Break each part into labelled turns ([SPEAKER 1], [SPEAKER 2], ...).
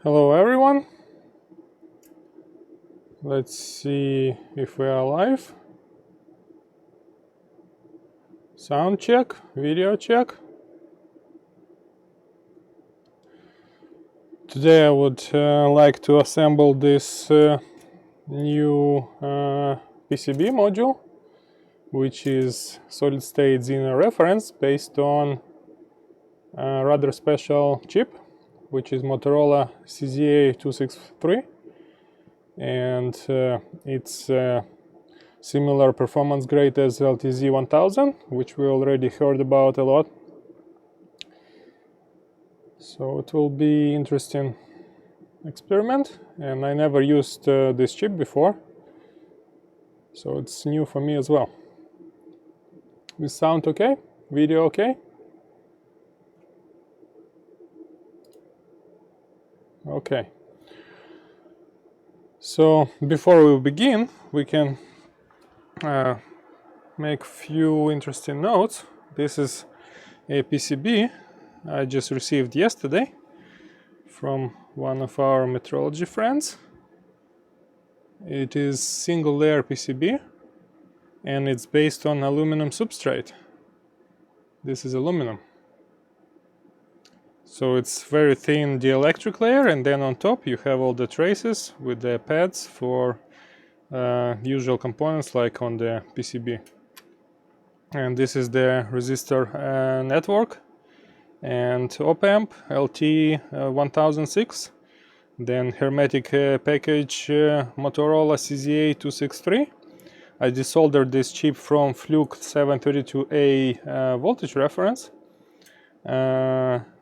[SPEAKER 1] Hello everyone. Let's see if we are live. Sound check, video check. Today I would like to assemble this new PCB module, which is solid state zener reference based on a rather special chip, which is Motorola SZA263, and it's similar performance grade as LTZ1000, which we already heard about a lot. So it will be interesting experiment, and I never used this chip before, so it's new for me as well. Is sound okay? Video okay? Okay. So before we begin, we can make a few interesting notes. This is a PCB I just received yesterday from one of our metrology friends. It is single layer PCB and it's based on aluminum substrate. This is aluminum. So it's very thin dielectric layer, and then on top you have all the traces with the pads for usual components like on the PCB. And this is the resistor network and opamp LT1006, then hermetic package Motorola SZA263. I desoldered this chip from Fluke 732A voltage reference,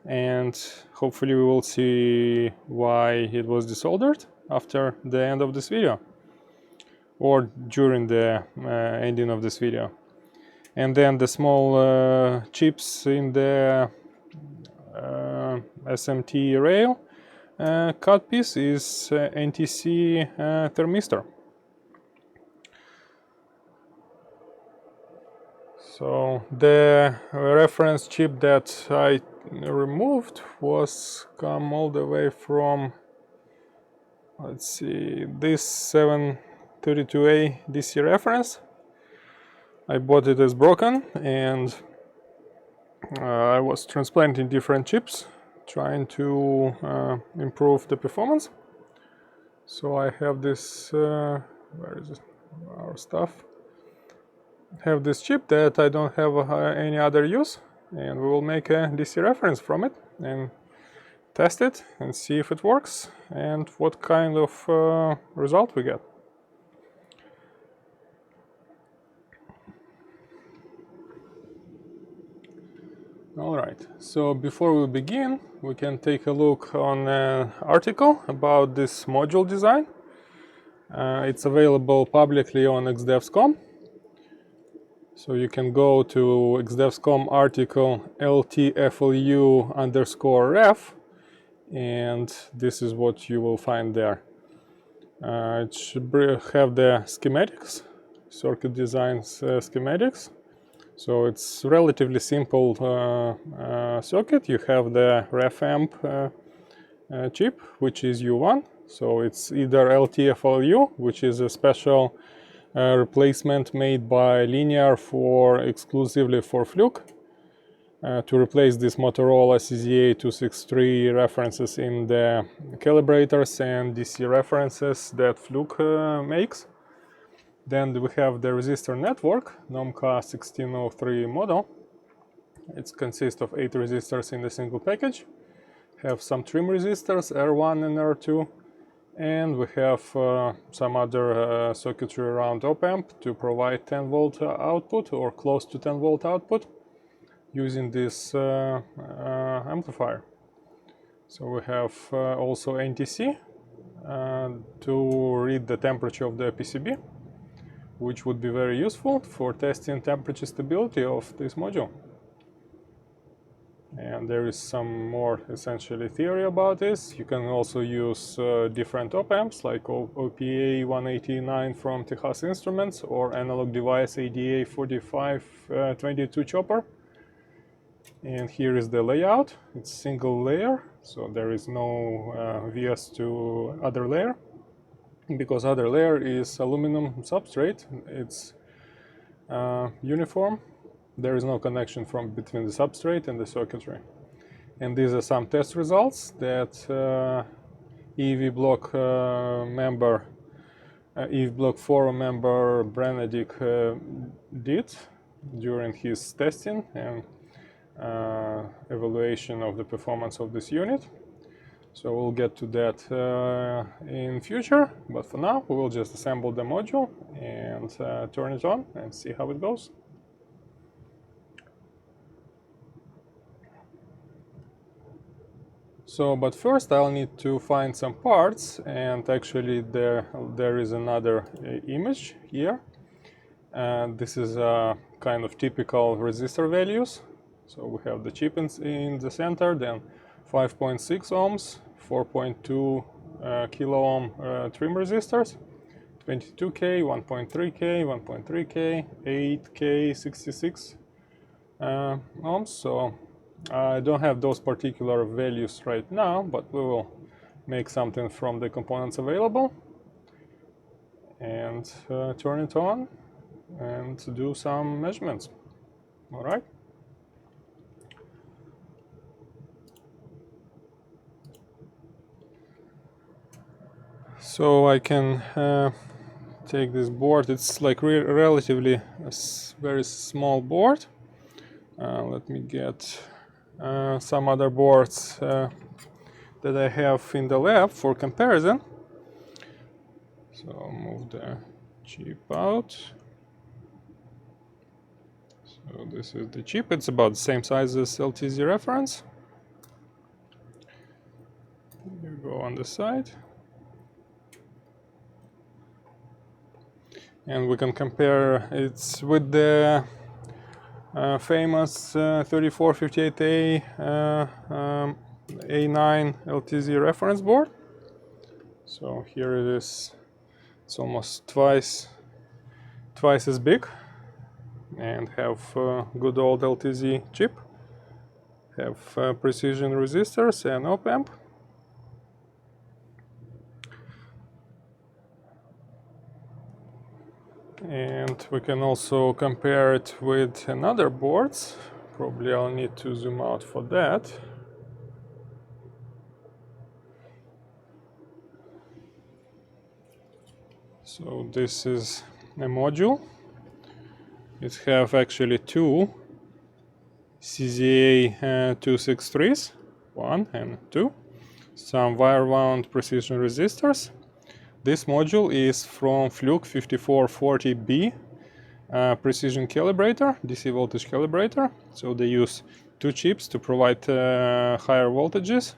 [SPEAKER 1] and hopefully we will see why it was desoldered after the end of this video or during the ending of this video. And then the small chips in the SMT rail cut piece is NTC thermistor. So the reference chip that I removed was come all the way from, let's see, this 732A DC reference. I bought it as broken, and I was transplanting different chips, trying to improve the performance. So I have this, where is it? Our stuff. Have this chip that I don't have any other use, and we will make a DC reference from it and test it and see if it works and what kind of result we get. Alright, so before we begin, we can take a look on an article about this module design. It's available publicly on xdevs.com. So you can go to xdevs.com article LTFLU_ref, and this is what you will find there. It should have the schematics, circuit design schematics. So it's relatively simple circuit. You have the REFAMP chip, which is U1. So it's either LTFLU, which is a special replacement made by Linear exclusively for Fluke to replace this Motorola SZA263 references in the calibrators and DC references that Fluke makes. Then we have the resistor network, NOMCA 1603 model. It consists of 8 resistors in the single package. Have some trim resistors, R1 and R2. And we have some other circuitry around opamp to provide 10 volt output or close to 10 volt output using this amplifier. So we have also NTC to read the temperature of the PCB, which would be very useful for testing temperature stability of this module. And there is some more essentially theory about this. You can also use different op-amps like OPA 189 from Texas Instruments or Analog Device ADA 4522 chopper And here is the layout. It's single layer, so there is no VS to other layer, because other layer is aluminum substrate. It's uniform. There is no connection between the substrate and the circuitry. And these are some test results that EV block member, EV block forum member Brenedik did during his testing and evaluation of the performance of this unit. So we'll get to that in future, but for now we will just assemble the module and turn it on and see how it goes. So, but first I'll need to find some parts, and actually there is another image here. And this is kind of typical resistor values. So we have the chip in the center, then 5.6 ohms, 4.2 kilo ohm trim resistors, 22K, 1.3K, 1.3K, 8K, 66 ohms. So I don't have those particular values right now, but we will make something from the components available and turn it on and do some measurements. All right. So I can take this board. It's like relatively a very small board. Let me get some other boards that I have in the lab for comparison. So I'll move the chip out. So this is the chip. It's about the same size as LTZ reference. You go on the side. And we can compare it with the famous 3458A A9 LTZ reference board. So here it is. It's almost twice as big, and have good old LTZ chip. Have precision resistors and opamp. And we can also compare it with another boards. Probably I'll need to zoom out for that. So this is a module. It have actually two SZA263s, 1 and 2, some wire wound precision resistors. This module is from Fluke 5440B precision calibrator, DC voltage calibrator. So they use two chips to provide higher voltages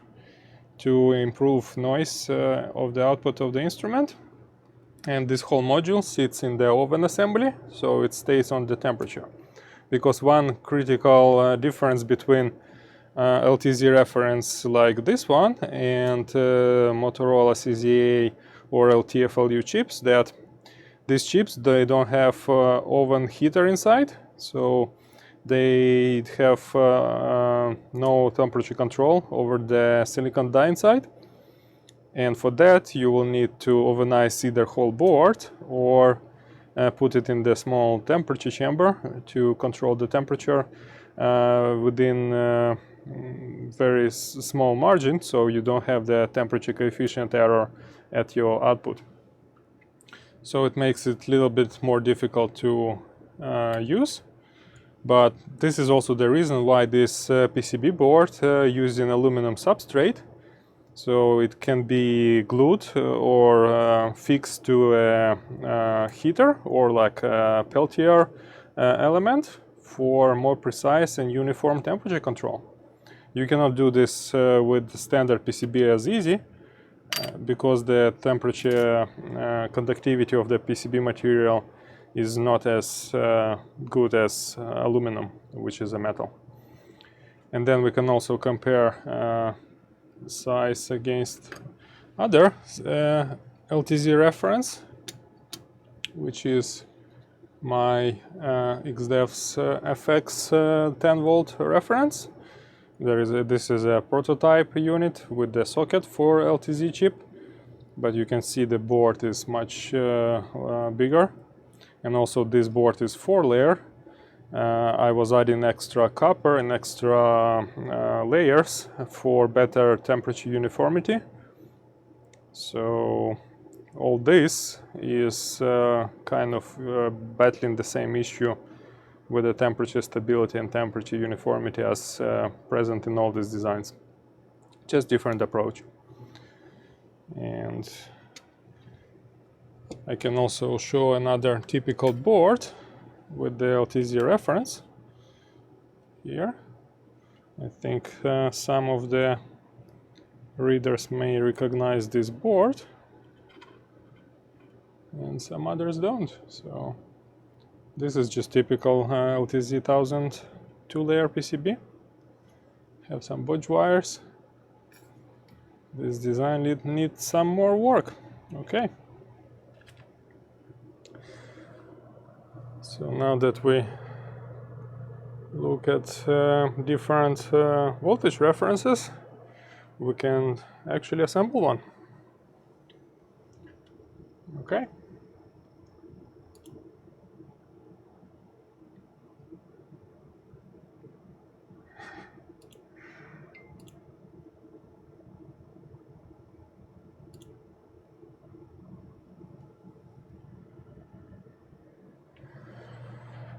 [SPEAKER 1] to improve noise of the output of the instrument. And this whole module sits in the oven assembly, so it stays on the temperature. Because one critical difference between LTZ reference like this one and Motorola SZA or LTFLU chips, that these chips, they don't have oven heater inside, so they have no temperature control over the silicon die inside. And for that you will need to ovenize either whole board or put it in the small temperature chamber to control the temperature within very small margin, so you don't have the temperature coefficient error at your output. So it makes it a little bit more difficult to use. But this is also the reason why this PCB board using aluminum substrate. So it can be glued or fixed to a heater or like a Peltier element for more precise and uniform temperature control. You cannot do this with the standard PCB as easy because the temperature conductivity of the PCB material is not as good as aluminum, which is a metal. And then we can also compare size against other LTZ reference, which is my XDev's FX 10 volt reference. This is a prototype unit with the socket for LTZ chip, but you can see the board is much bigger, and also this board is 4-layer. I was adding extra copper and extra layers for better temperature uniformity. So all this is kind of battling the same issue with the temperature stability and temperature uniformity as present in all these designs. Just different approach. And I can also show another typical board with the LTZ reference here. I think some of the readers may recognize this board and some others don't. So this is just typical LTZ1000 2-layer PCB. Have some bodge wires. This design needs some more work. Okay. So now that we look at different voltage references, we can actually assemble one. Okay.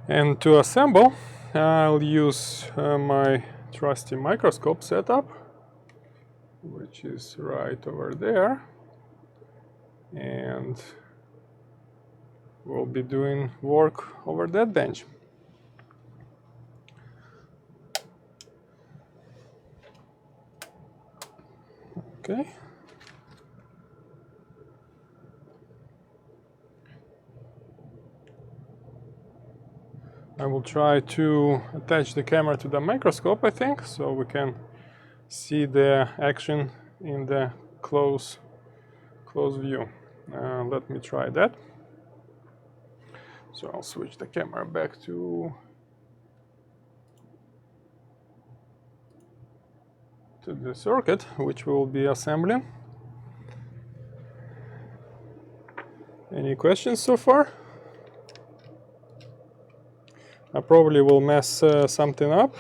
[SPEAKER 1] And to assemble, I'll use my trusty microscope setup, which is right over there, and we'll be doing work over that bench. Okay. I will try to attach the camera to the microscope, I think, so we can see the action in the close view. Let me try that. So I'll switch the camera back to the circuit, which we will be assembling. Any questions so far? I probably will mess something up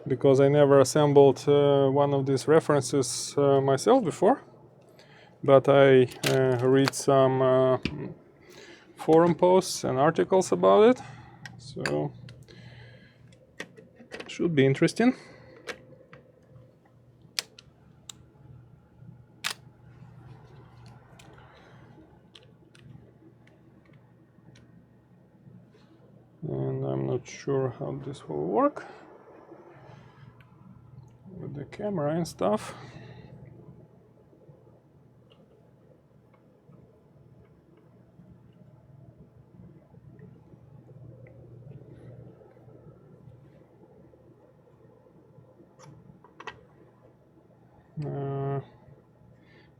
[SPEAKER 1] because I never assembled one of these references myself before, but I read some forum posts and articles about it, so should be interesting. And I'm not sure how this will work with the camera and stuff.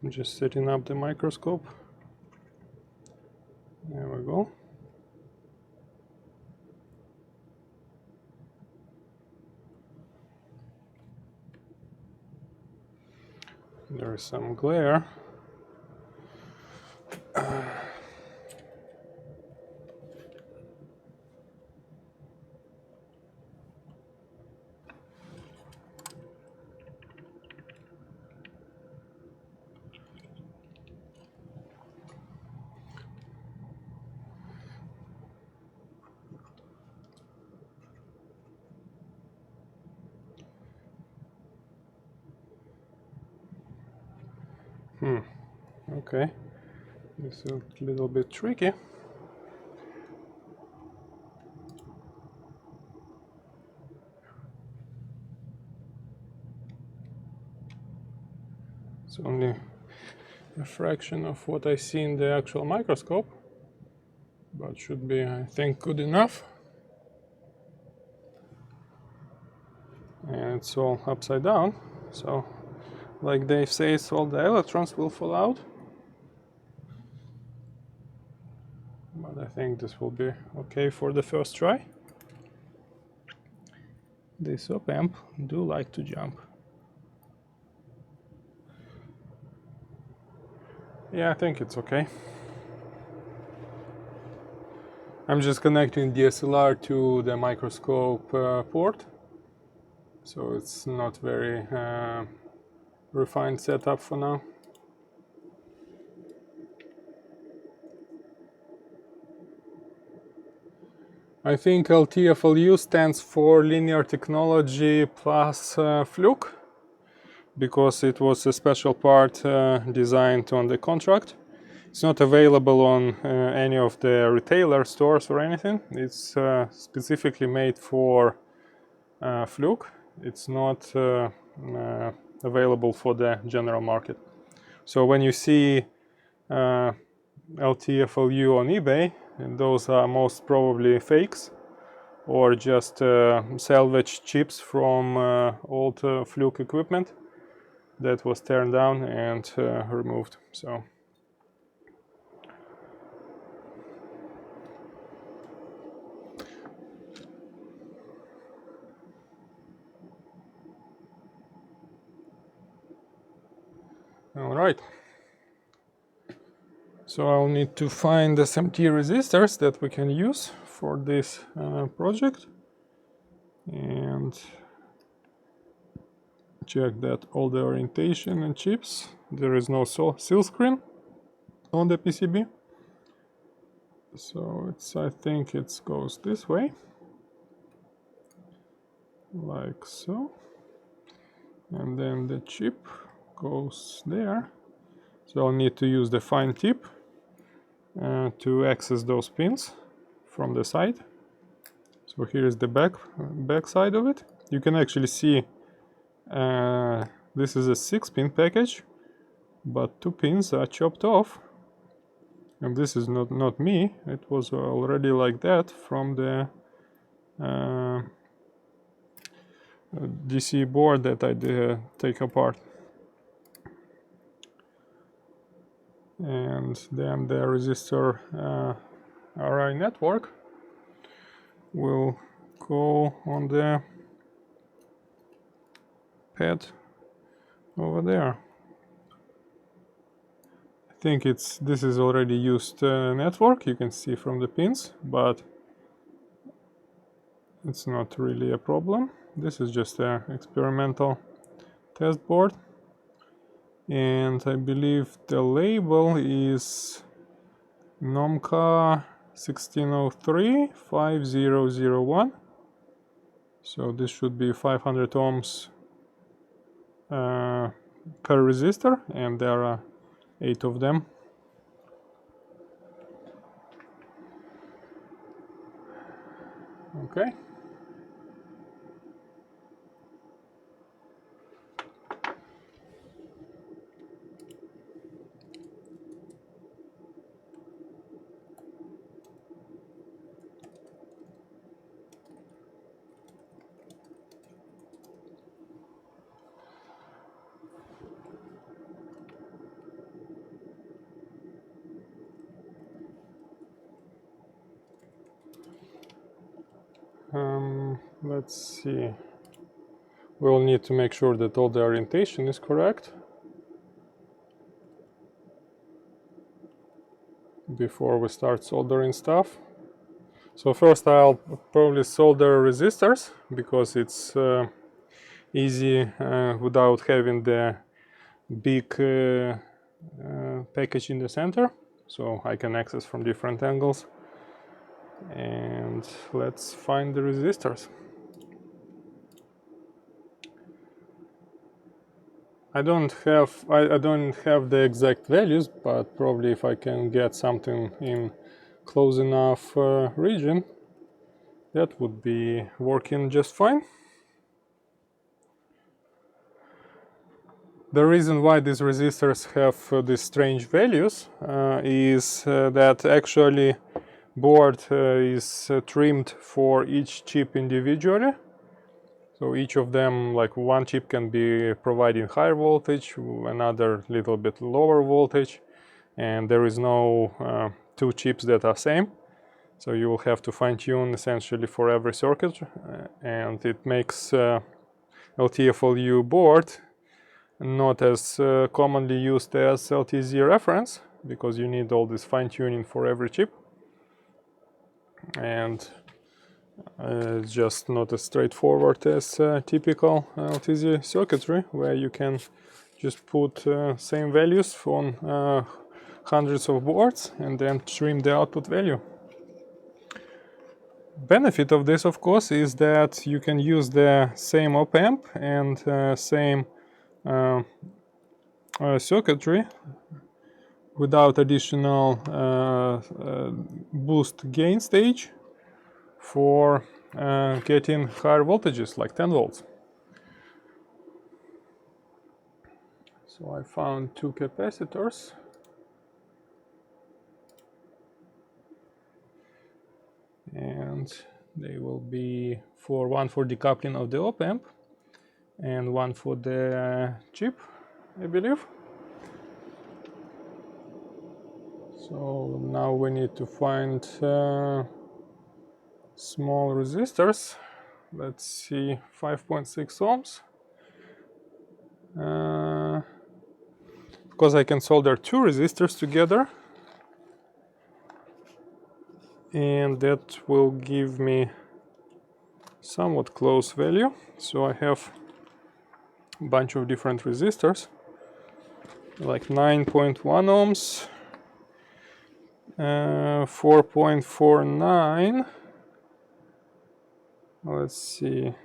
[SPEAKER 1] I'm just setting up the microscope. There we go. There is some glare. Okay, this is a little bit tricky. It's only a fraction of what I see in the actual microscope, but should be, I think, good enough. And it's all upside down, so like Dave says, all the electrons will fall out. But but I think this will be okay for the first try. This opamp do like to jump. Yeah, I think it's okay. I'm just connecting DSLR to the microscope port, so it's not very refined setup for now. I think LTFLU stands for Linear Technology plus Fluke, because it was a special part designed on the contract. It's not available on any of the retailer stores or anything. It's specifically made for Fluke. It's not available for the general market. So when you see LTFLU on eBay, those are most probably fakes or just salvage chips from old Fluke equipment that was turned down and removed. So all right. So I'll need to find SMT resistors that we can use for this project and check that all the orientation and chips. There is no seal screen on the PCB. So I think it goes this way, like so. And then the chip goes there. So I'll need to use the fine tip to access those pins from the side. So here is the back side of it. You can actually see this is a 6-pin package, but 2 pins are chopped off. And this is not me. It was already like that from the DC board that I did take apart. And then the resistor RI network will go on the pad over there. I think this is already used network, you can see from the pins, but it's not really a problem. This is just an experimental test board. And I believe the label is NOMCA 1603-5001. So this should be 500 ohms per resistor, and there are 8 of them. Okay. Let's see. We'll need to make sure that all the orientation is correct before we start soldering stuff. So first I'll probably solder resistors, because it's easy without having the big package in the center, so I can access from different angles. And let's find the resistors. I don't have the exact values, but probably if I can get something in close enough region, that would be working just fine. The reason why these resistors have these strange values is that actually board is trimmed for each chip individually. So each of them, like one chip can be providing higher voltage, another little bit lower voltage, and there is no 2 chips that are same. So you will have to fine-tune essentially for every circuit, and it makes LTFLU board not as commonly used as LTZ reference, because you need all this fine-tuning for every chip, and it's just not as straightforward as typical LTZ circuitry, where you can just put same values on hundreds of boards and then trim the output value. Benefit of this, of course, is that you can use the same opamp and same circuitry without additional boost gain stage for getting higher voltages like 10 volts. So I found two capacitors. And they will be one for decoupling of the op-amp and one for the chip, I believe. So now we need to find small resistors. Let's see, 5.6 ohms. Because I can solder two resistors together, and that will give me somewhat close value. So I have a bunch of different resistors, like 9.1 ohms, 4.49. Let's see.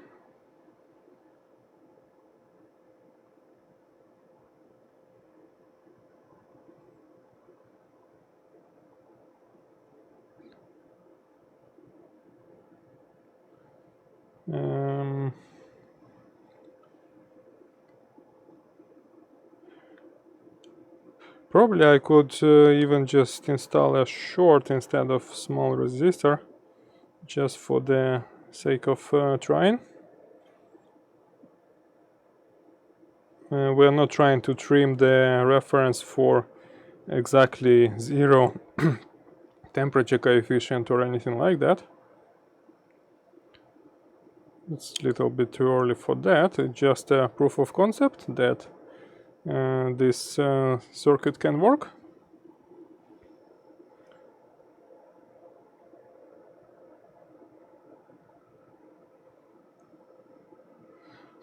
[SPEAKER 1] Probably I could even just install a short instead of small resistor, just for the sake of trying. We are not trying to trim the reference for exactly 0 temperature coefficient or anything like that. It's a little bit too early for that. It's just a proof of concept that this circuit can work.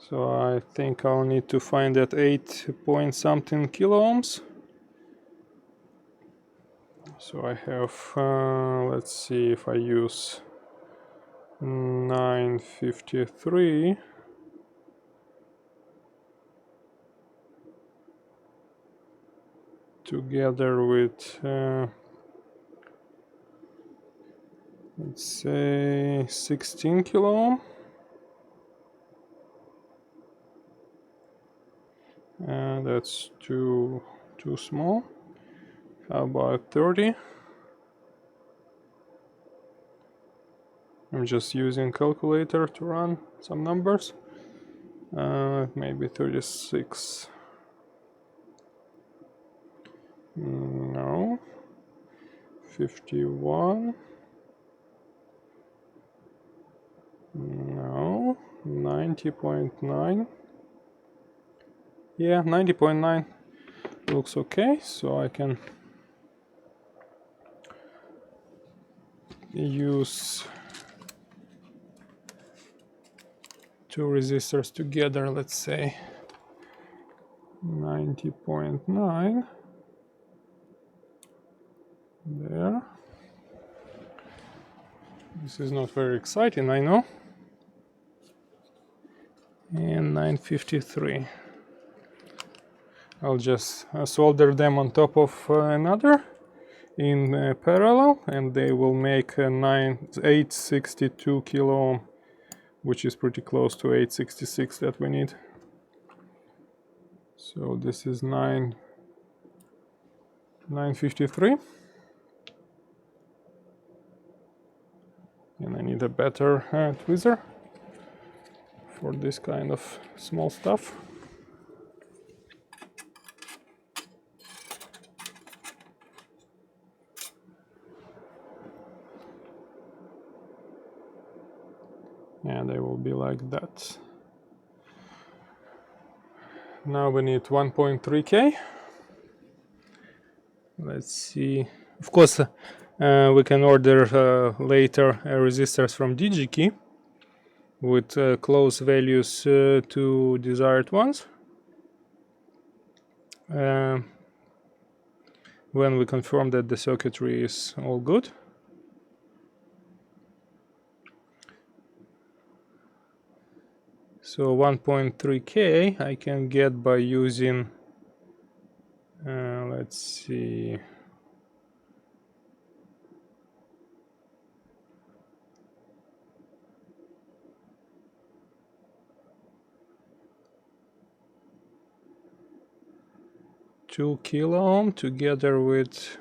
[SPEAKER 1] So I think I'll need to find that 8 point something kilo ohms. So I have, let's see if I use 953. Together with, let's say 16 kilo ohm. That's too small. How about 30? I'm just using calculator to run some numbers. Maybe 36. No. 51. No. 90.9. Yeah, 90.9 looks okay, so I can use two resistors together, let's say 90.9 there. This is not very exciting, I know. And 953. I'll just solder them on top of another in parallel, and they will make a 862 kilo ohm, which is pretty close to 866 that we need. So this is 953, and I need a better tweezer for this kind of small stuff. and they will be like that. Now we need 1.3K. Let's see. Of course, we can order later resistors from DigiKey with close values to desired ones. When we confirm that the circuitry is all good. So 1.3K I can get by using, let's see, two kilo ohm together with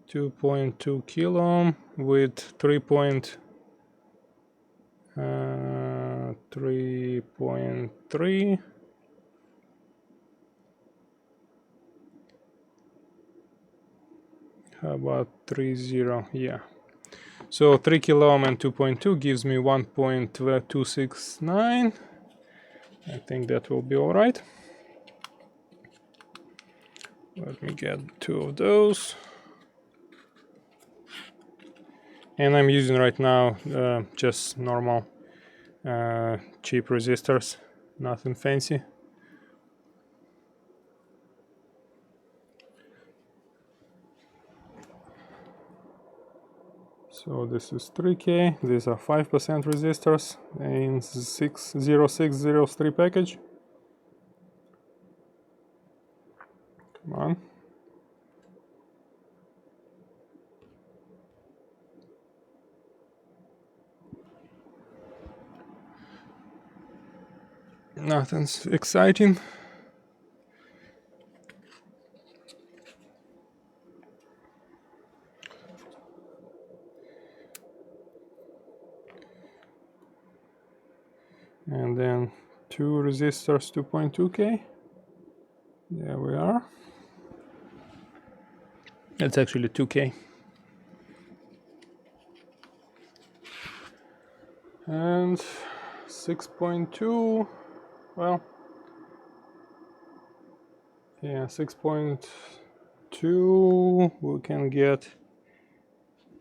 [SPEAKER 1] 2.2 kilo ohm with 3.3. How about 3.0? Yeah. So 3 kilo ohm and 2.2 gives me 1.269. I think that will be all right. Let me get two of those. And I'm using right now just normal cheap resistors, nothing fancy. So this is 3K, these are 5% resistors in 60603 package. Come on. Nothing's exciting. And then two resistors, 2.2K. There we are. It's actually 2K. And 6.2, well, yeah, 6.2 we can get,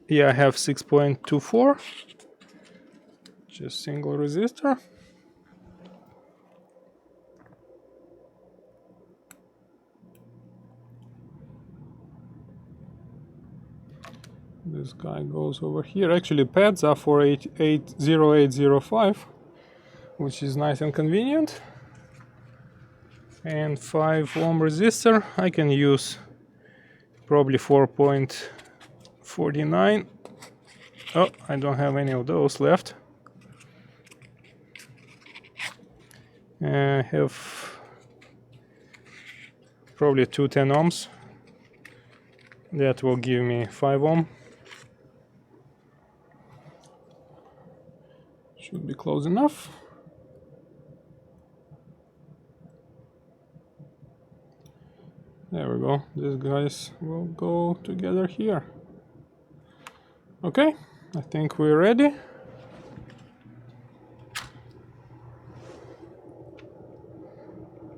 [SPEAKER 1] yeah, I have 6.24, just single resistor. This guy goes over here. Actually, pads are for 80805, which is nice and convenient. And 5 ohm resistor. I can use probably 4.49. Oh, I don't have any of those left. I have probably 210 ohms. That will give me 5 ohm. Should be close enough. There we go. These guys will go together here. Okay, I think we're ready.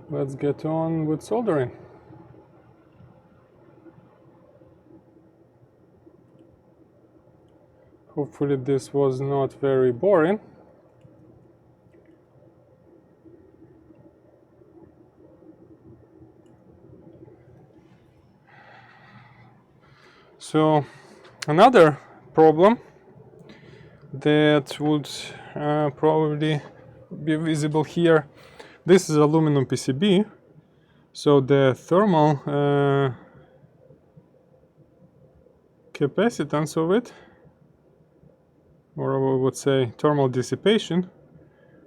[SPEAKER 1] Let's get on with soldering. Hopefully this was not very boring. So another problem that would probably be visible here. This is aluminum PCB, so the thermal capacitance of it, or I would say thermal dissipation,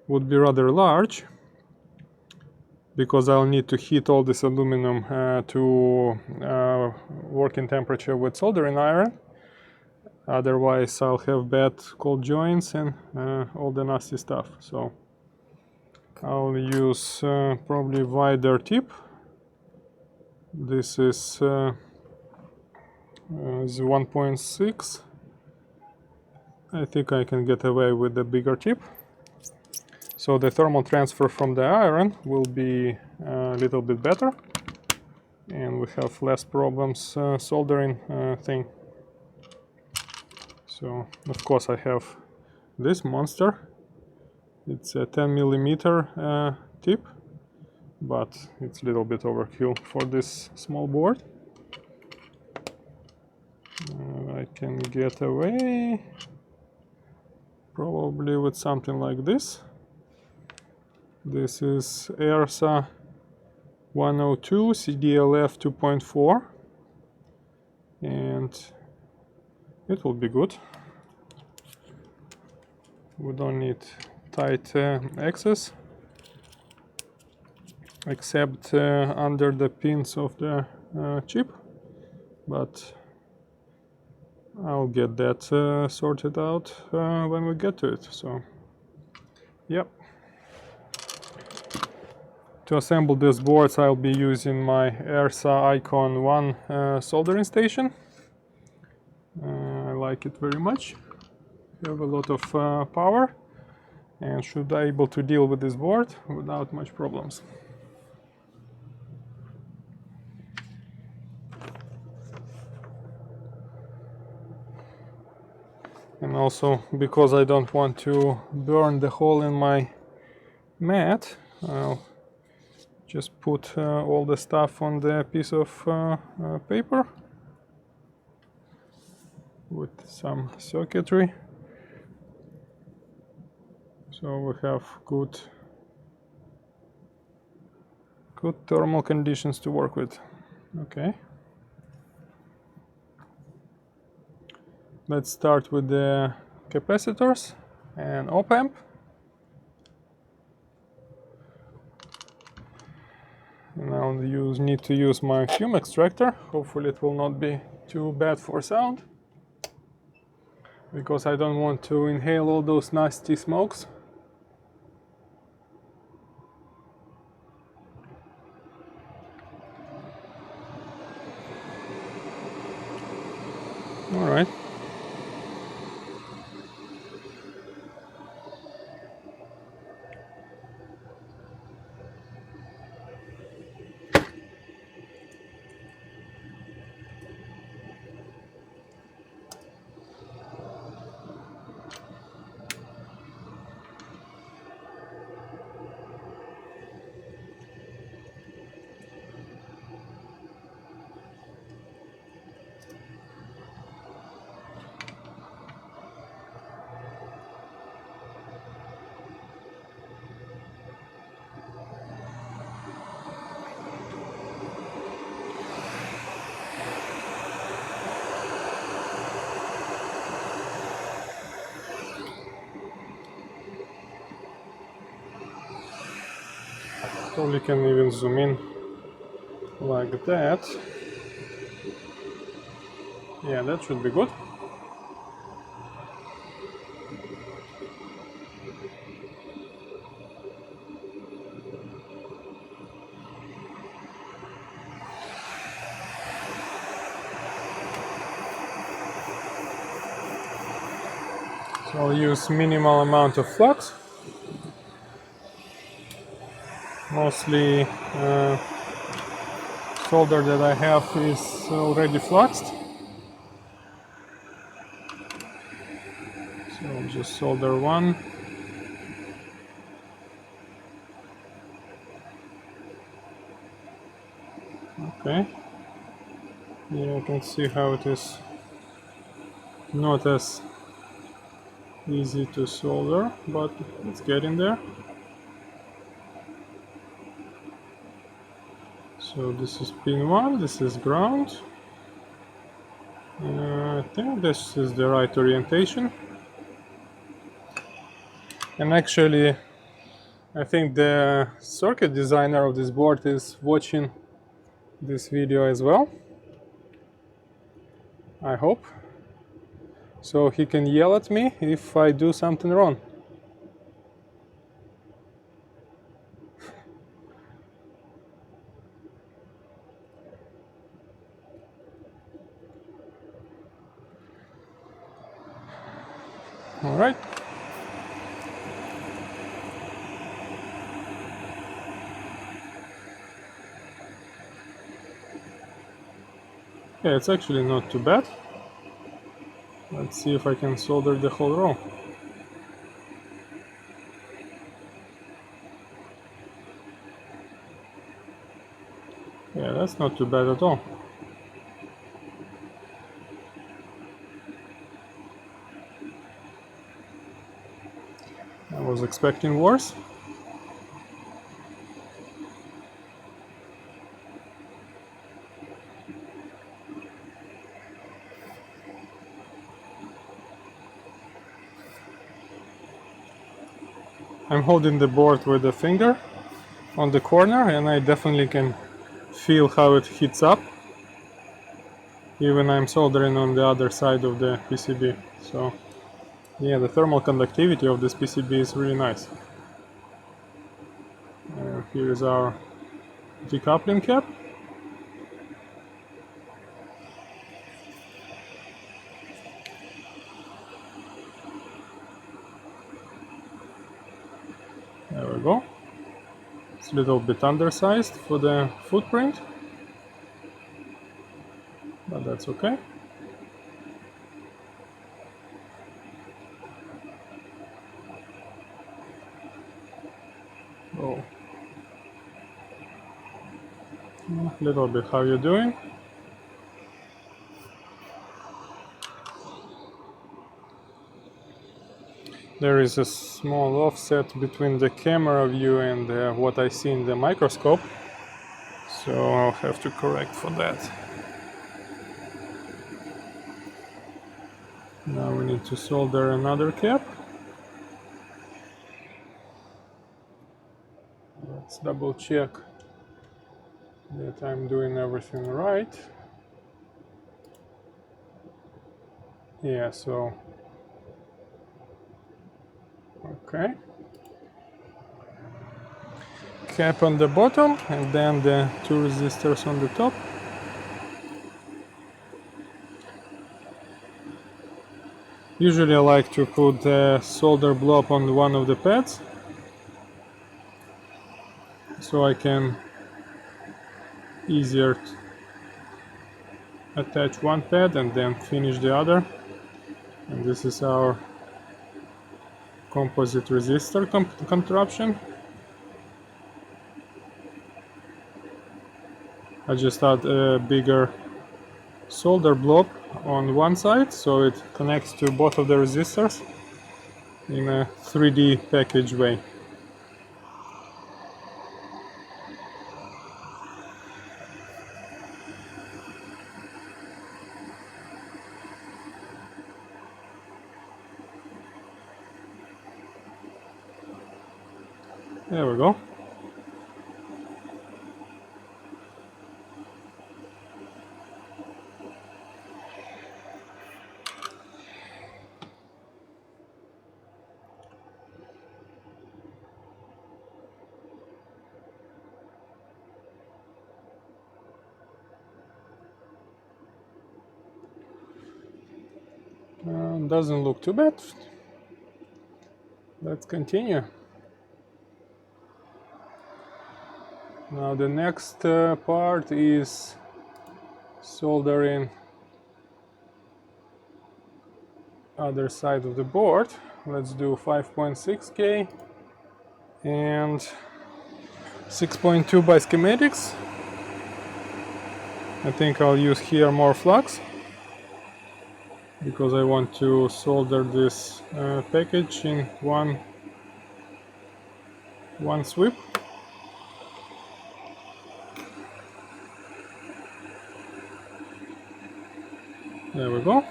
[SPEAKER 1] would be rather large, because I'll need to heat all this aluminum to working temperature with soldering iron. Otherwise I'll have bad cold joints and all the nasty stuff. So I'll use probably wider tip. This is 1.6. I think I can get away with the bigger tip. So the thermal transfer from the iron will be a little bit better, and we have less problems soldering thing. So of course I have this monster. It's a 10 millimeter tip, but it's a little bit overkill for this small board. I can get away probably with something like this. This is RSA 102 CDLF 2.4, and it will be good. We don't need tight access except under the pins of the chip, but I'll get that sorted out when we get to it. So yep. To assemble these boards, I'll be using my RSA Icon 1 soldering station. I like it very much. Have a lot of power and should be able to deal with this board without much problems. And also, because I don't want to burn the hole in my mat, I'll just put all the stuff on the piece of paper with some circuitry, so we have good thermal conditions to work with. Okay, let's start with the capacitors and opamp. And I'll need to use my fume extractor. Hopefully it will not be too bad for sound, because I don't want to inhale all those nasty smokes. All right. Probably can even zoom in like that. Yeah, that should be good. So I'll use minimal amount of flux. Mostly solder that I have is already fluxed. So I'll just solder one. Okay. Yeah, I can see how it is not as easy to solder, but it's getting there. So this is pin 1, this is ground. I think this is the right orientation. And actually, I think the circuit designer of this board is watching this video as well. I hope. So he can yell at me if I do something wrong. All right. Yeah, it's actually not too bad. Let's see if I can solder the whole row. Yeah, that's not too bad at all. I was expecting worse. I'm holding the board with the finger on the corner, and I definitely can feel how it heats up. Even I'm soldering on the other side of the PCB. So yeah, the thermal conductivity of this PCB is really nice. Here is our decoupling cap. There we go. It's a little bit undersized for the footprint, but that's okay. Oh, a little bit. How you doing? There is a small offset between the camera view and what I see in the microscope, so I'll have to correct for that. Now we need to solder another cap. Let's double check that I'm doing everything right. Yeah, so okay. Cap on the bottom and then the two resistors on the top. Usually I like to put a solder blob on one of the pads so I can easier attach one pad and then finish the other. And this is our composite resistor contraption. I just add a bigger solder blob on one side so it connects to both of the resistors in a 3D package way. There we go. Doesn't look too bad. Let's continue. Now the next part is soldering other side of the board. Let's do 5.6K and 6.2 by schematics. I think I'll use here more flux because I want to solder this package in one sweep. There we go.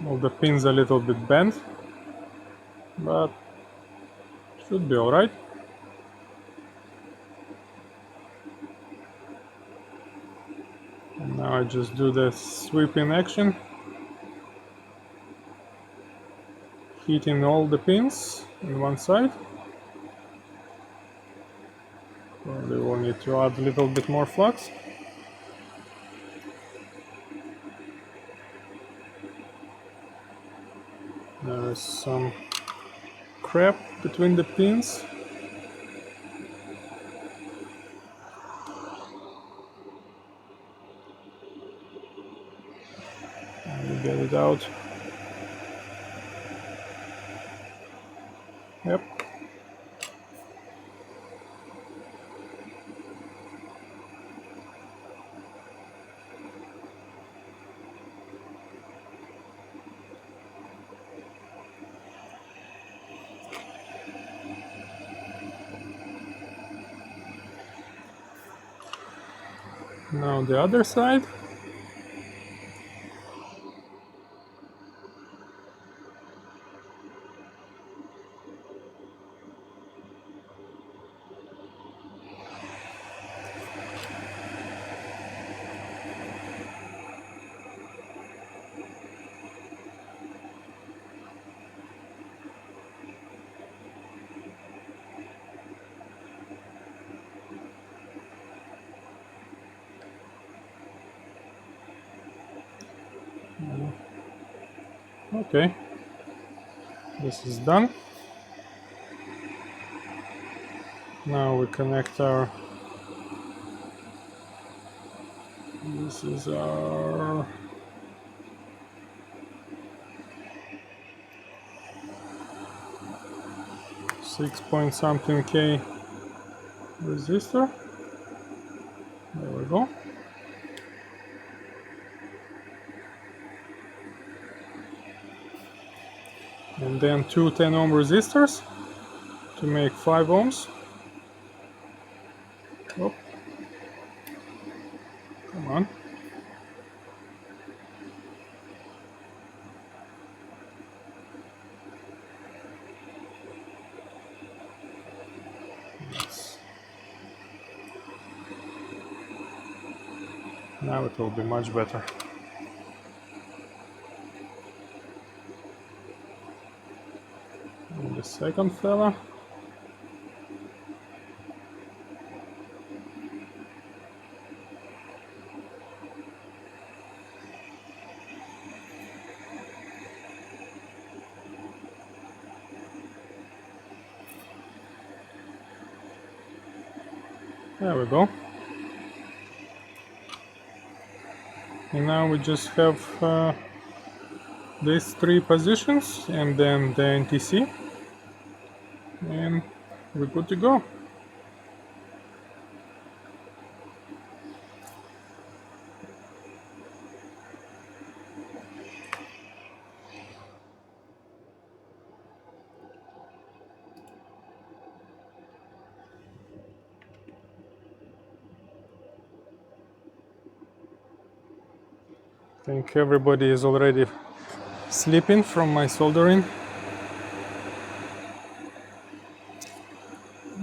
[SPEAKER 1] Well, the pin's a little bit bent, but should be all right. I just do the sweeping action, hitting all the pins on one side. Probably will need to add a little bit more flux. There is some crap between the pins. Get it out. Yep. Now the other side. Okay, this is done. Now we connect our, this is our $6.something K resistor. There we go. And then two 10 ohm resistors to make 5 ohms. Oh, come on. Yes. Now it will be much better. And the second fella. There we go. And now we just have these 3 positions and then the NTC, and we're good to go. I think everybody is already sleeping from my soldering,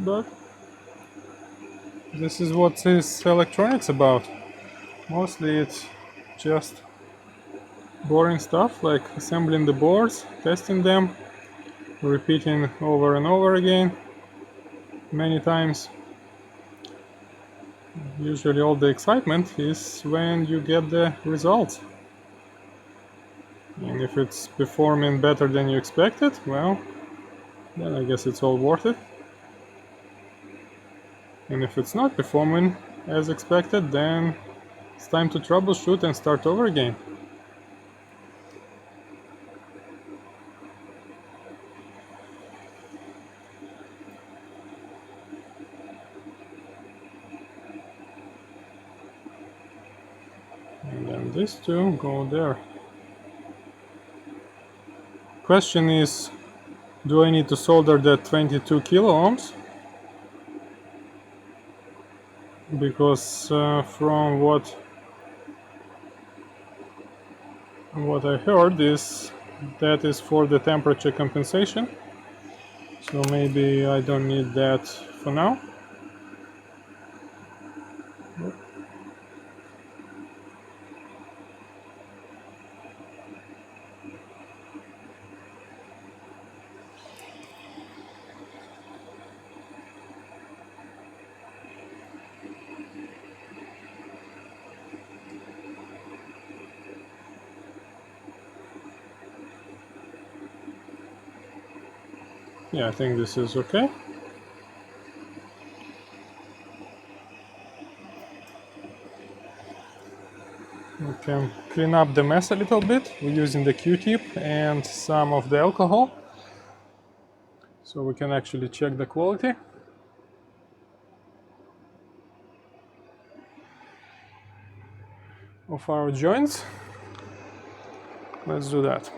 [SPEAKER 1] but this is what is electronics about. Mostly it's just boring stuff like assembling the boards, testing them, repeating over and over again many times. Usually all the excitement is when you get the results. And if it's performing better than you expected, well, then I guess it's all worth it. And if it's not performing as expected, then it's time to troubleshoot and start over again. And then these two go there. Question is, do I need to solder that 22 kilo ohms? Because from what I heard is that is for the temperature compensation, so maybe I don't need that for now. Yeah, I think this is okay. We can clean up the mess a little bit. We're using the Q-tip and some of the alcohol, so we can actually check the quality of our joints. Let's do that.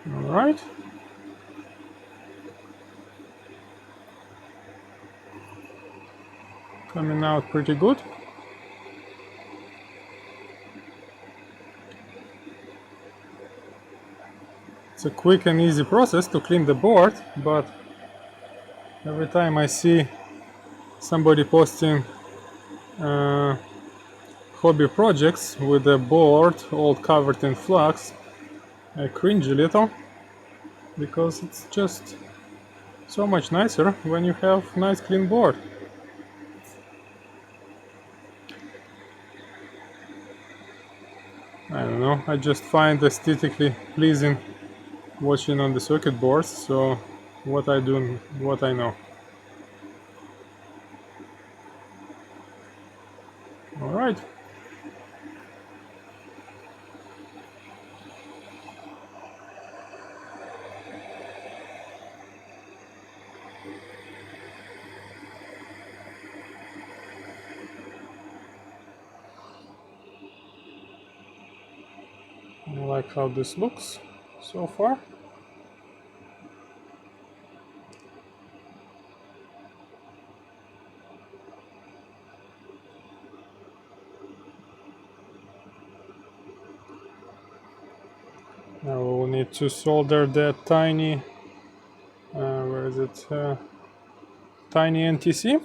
[SPEAKER 1] All right. Coming out pretty good. It's a quick and easy process to clean the board, but every time I see somebody posting hobby projects with a board all covered in flux, I cringe a little, because it's just so much nicer when you have nice clean board. I don't know, I just find aesthetically pleasing watching on the circuit boards, so what I do, what I know. All right. I like how this looks so far. Now we'll need to solder that tiny, where is it? Tiny NTC.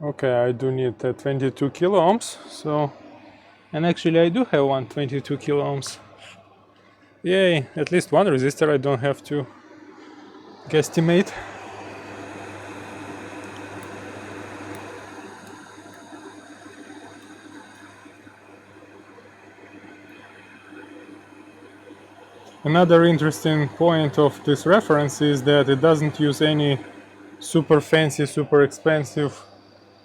[SPEAKER 1] Okay, I do need 22 kilo ohms, so, and actually I do have one 22 kilo ohms. Yay, at least one resistor I don't have to guesstimate. Another interesting point of this reference is that it doesn't use any super fancy, super expensive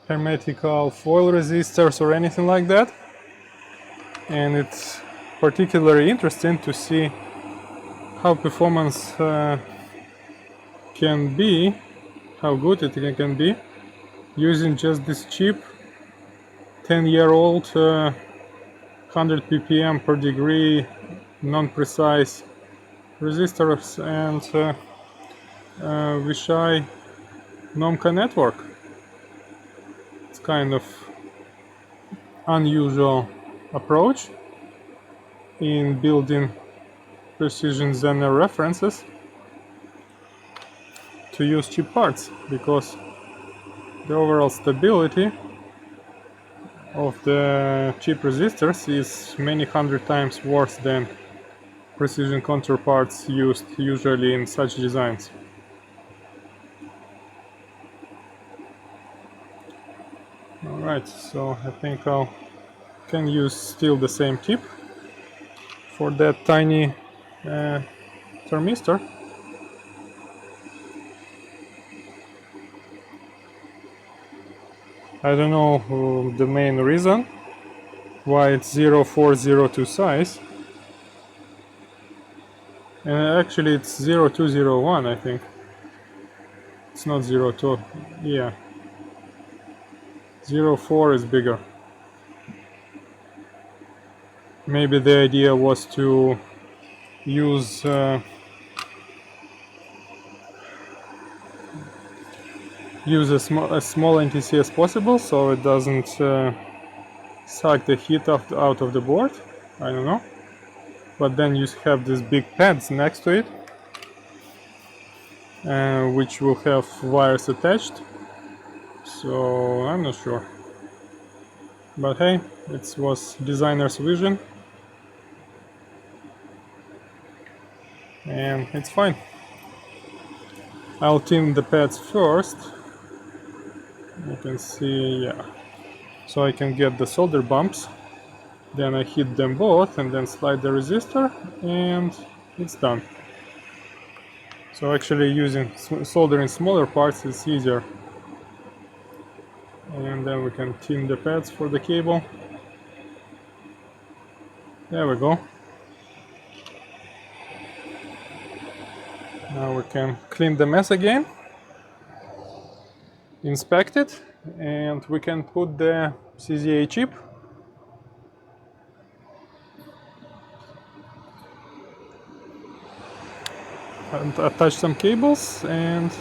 [SPEAKER 1] hermetical foil resistors or anything like that. And it's particularly interesting to see how performance can be, how good it can be, using just this cheap 10-year-old 100 ppm per degree non-precise resistors and Vishay NOMCA network. It's kind of unusual approach in building precision zener references to use cheap parts, because the overall stability of the cheap resistors is many hundred times worse than precision contour parts used usually in such designs. Alright, so I think I can use still the same tip for that tiny thermistor. I don't know the main reason why it's 0402 size. Actually it's 0201, I think. It's not 02, yeah. 04 is bigger. Maybe the idea was to use use as small NTC as possible so it doesn't suck the heat out of the board. I don't know. But then you have these big pads next to it, which will have wires attached. So I'm not sure. But hey, it was designer's vision. And it's fine. I'll thin the pads first. You can see, yeah. So I can get the solder bumps. Then I hit them both and then slide the resistor and it's done. So actually using soldering smaller parts is easier. And then we can thin the pads for the cable. There we go. Now we can clean the mess again, inspect it, and we can put the CZA chip. And attach some cables and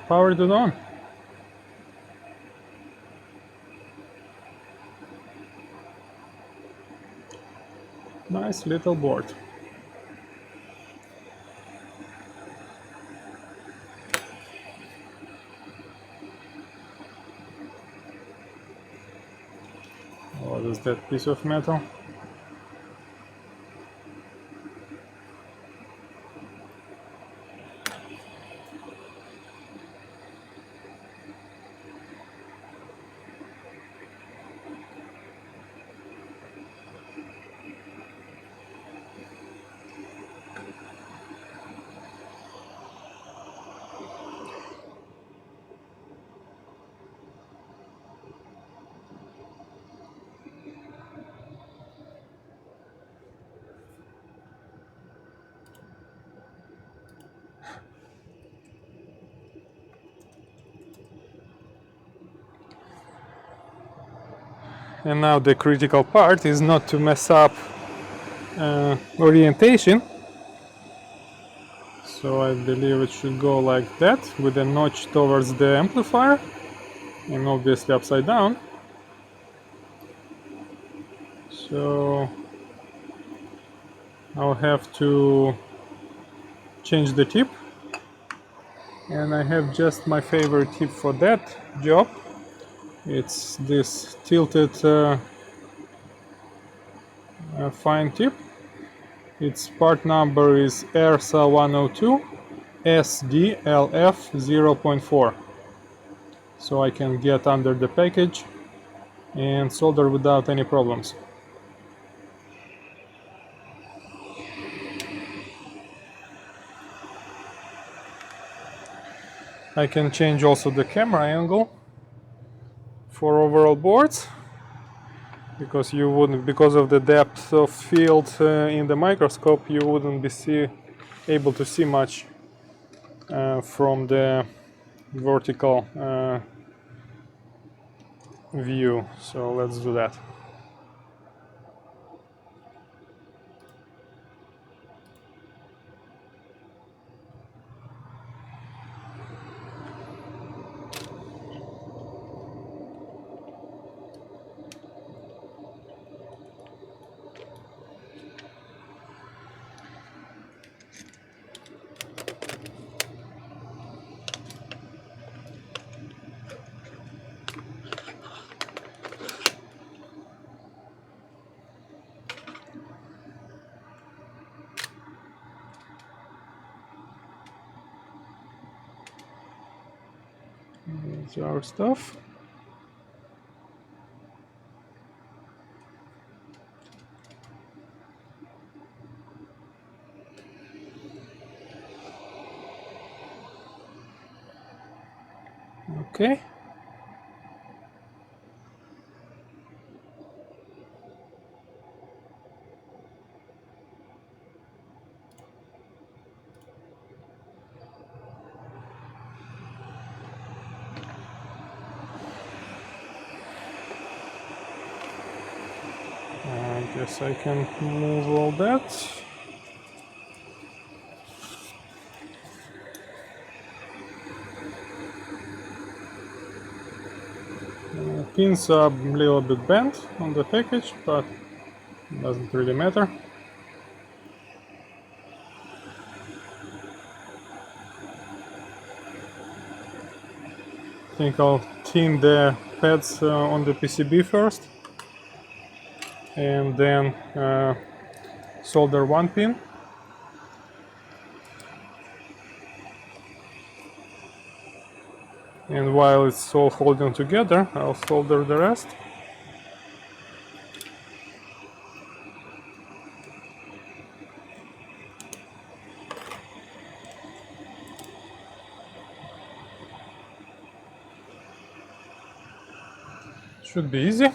[SPEAKER 1] power it on. Nice little board. What is that piece of metal? And now the critical part is not to mess up orientation. So I believe it should go like that, with a notch towards the amplifier and obviously upside down. So I'll have to change the tip, and I have just my favorite tip for that job. It's this tilted fine tip. Its part number is RSA102 SDLF0.4. So I can get under the package and solder without any problems. I can change also the camera angle for overall boards, because you wouldn't, because of the depth of field in the microscope, you wouldn't be able to see much from the vertical view. So let's do that. Here's our stuff. Okay. I guess I can move all that. pins are a little bit bent on the package, but it doesn't really matter. I think I'll thin the pads on the PCB first, and then solder one pin. And while it's all holding together, I'll solder the rest. Should be easy.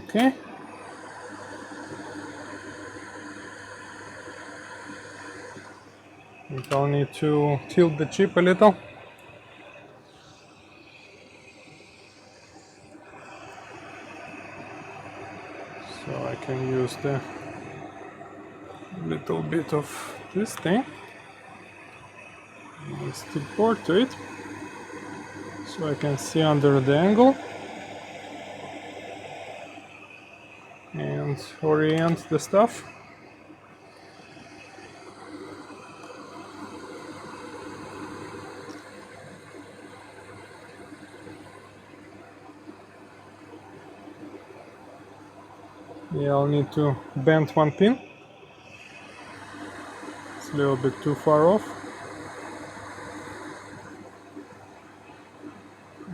[SPEAKER 1] Okay. I'll need to tilt the chip a little. So I can use the little bit of this thing and stick board to it, so I can see under the angle and orient the stuff. Yeah, I'll need to bend one pin. It's a little bit too far off.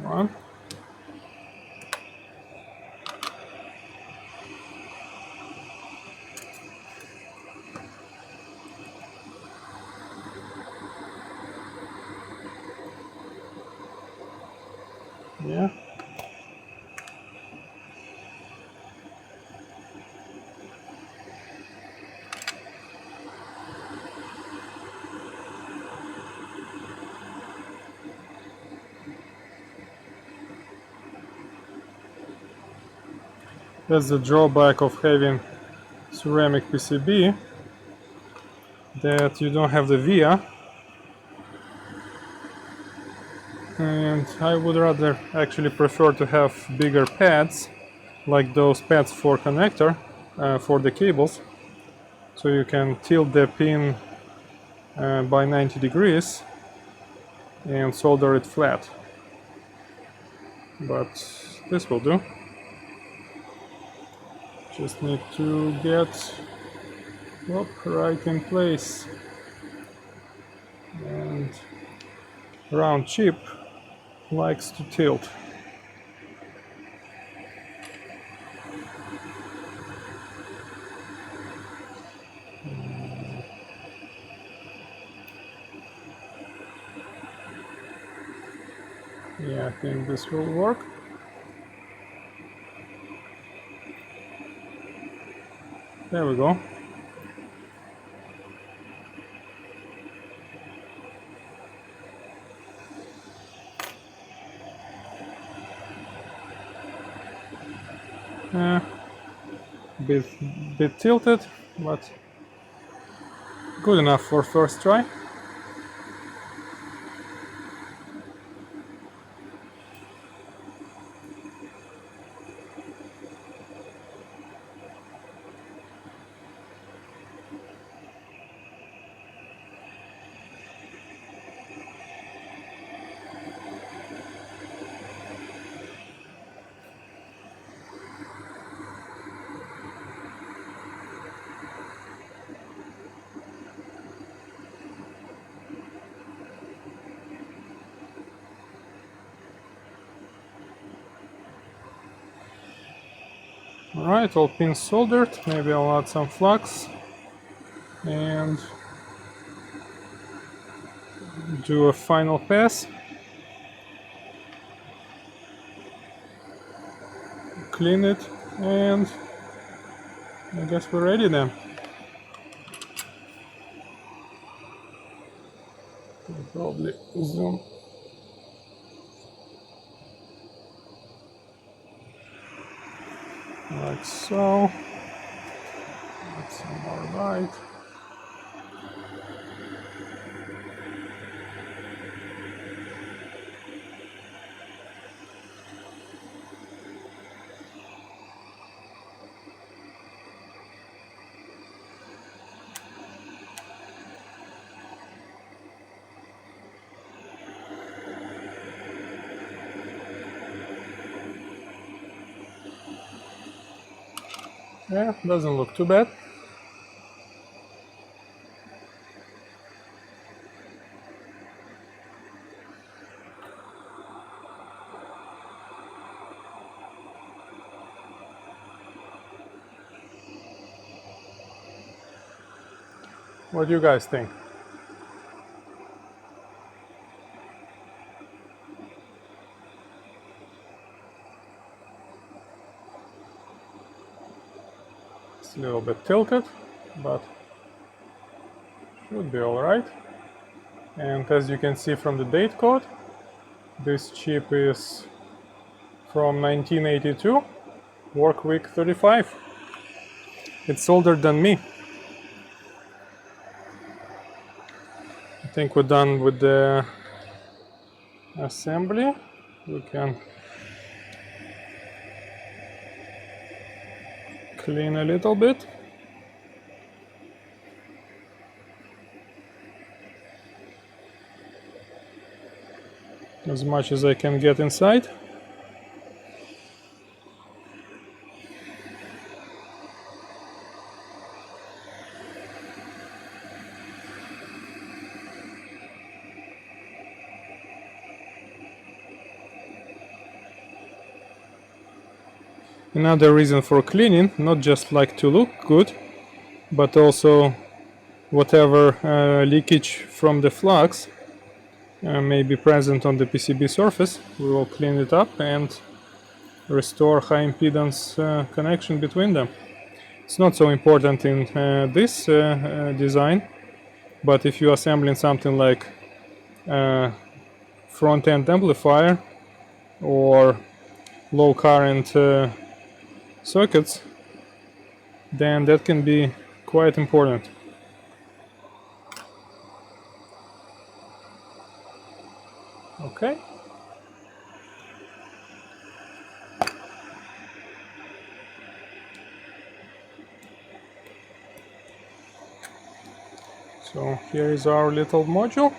[SPEAKER 1] One. Yeah. That's the drawback of having ceramic PCB, that you don't have the via, and I would rather actually prefer to have bigger pads, like those pads for connector for the cables, so you can tilt the pin by 90 degrees and solder it flat. But this will do. Just need to get right in place, and round chip likes to tilt. Yeah, I think this will work. There we go. Bit tilted, but good enough for first try. Alright, all pins soldered. Maybe I'll add some flux and do a final pass. Clean it, and I guess we're ready then. I'll probably zoom. Like so. Add some more light. Yeah, doesn't look too bad. What do you guys think? It's a little bit tilted, but should be alright. And as you can see from the date code, this chip is from 1982, work week 35. It's older than me. I think we're done with the assembly. We can clean a little bit. As much as I can get inside. Another reason for cleaning, not just like to look good, but also whatever leakage from the flux may be present on the PCB surface, we will clean it up and restore high impedance connection between them. It's not so important in this design, but if you're assembling something like front-end amplifier or low current circuits, then that can be quite important. Okay. So here is our little module.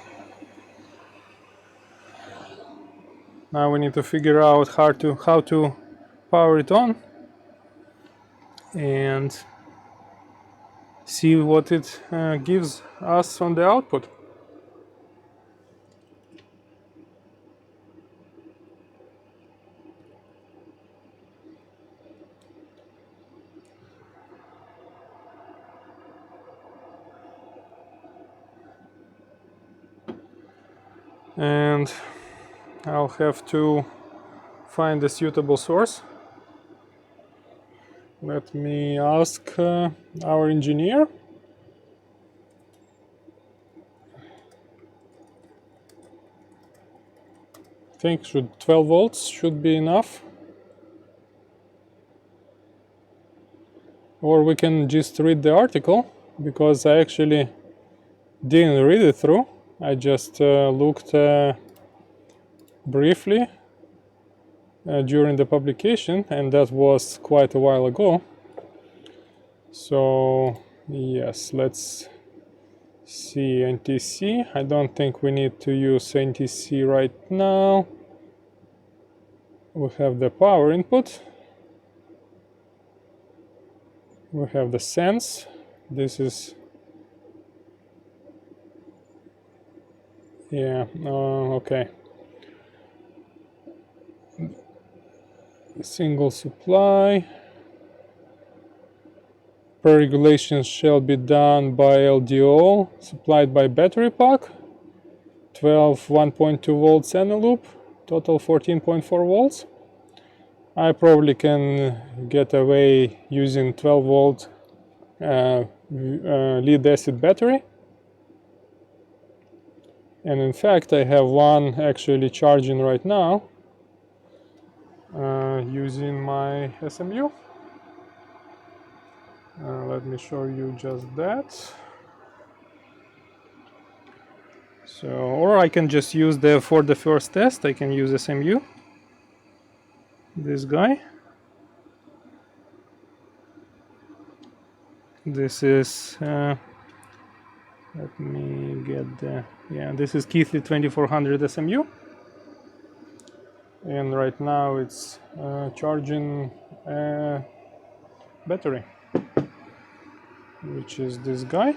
[SPEAKER 1] Now we need to figure out how to power it on and see what it gives us on the output. And I'll have to find a suitable source. Let me ask our engineer. I think 12 volts should be enough. Or we can just read the article, because I actually didn't read it through. I just looked briefly during the publication, and that was quite a while ago. So yes, let's see. NTC. I don't think we need to use NTC right now. We have the power input. We have the sense. This is, yeah, okay. Single supply. Per regulations shall be done by LDO supplied by battery pack. 12 1.2 volt zener loop, total 14.4 volts. I probably can get away using 12 volt lead acid battery. And in fact, I have one actually charging right now using my SMU. Let me show you just that. So, or I can just use for the first test, I can use SMU. This guy. This is, let me get the, yeah, this is Keithley 2400 SMU. And right now it's charging a battery, which is this guy.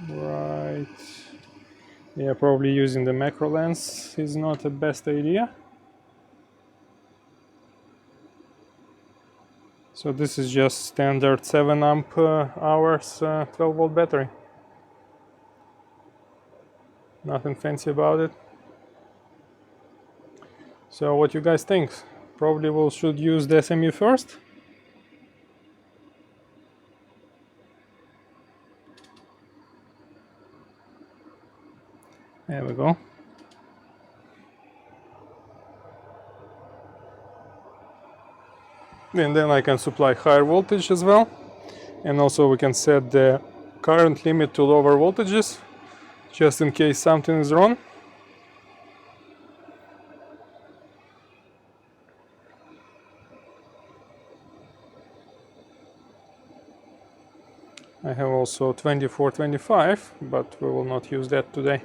[SPEAKER 1] Right. Yeah, probably using the macro lens is not the best idea. So this is just standard 7 amp hours 12 volt battery. Nothing fancy about it. So what you guys think? Probably we should use the SMU first. There we go. And then I can supply higher voltage as well. And also we can set the current limit to lower voltages, just in case something is wrong. I have also 2425, but we will not use that today.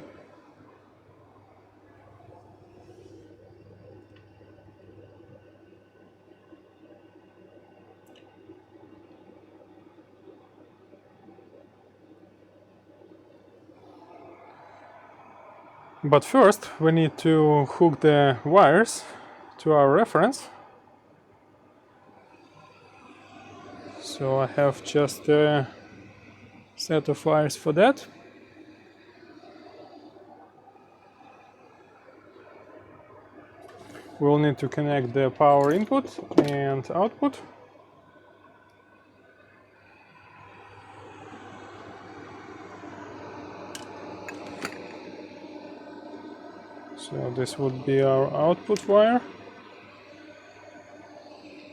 [SPEAKER 1] But first we need to hook the wires to our reference. So I have just a set of wires for that. We'll need to connect the power input and output. So this would be our output wire.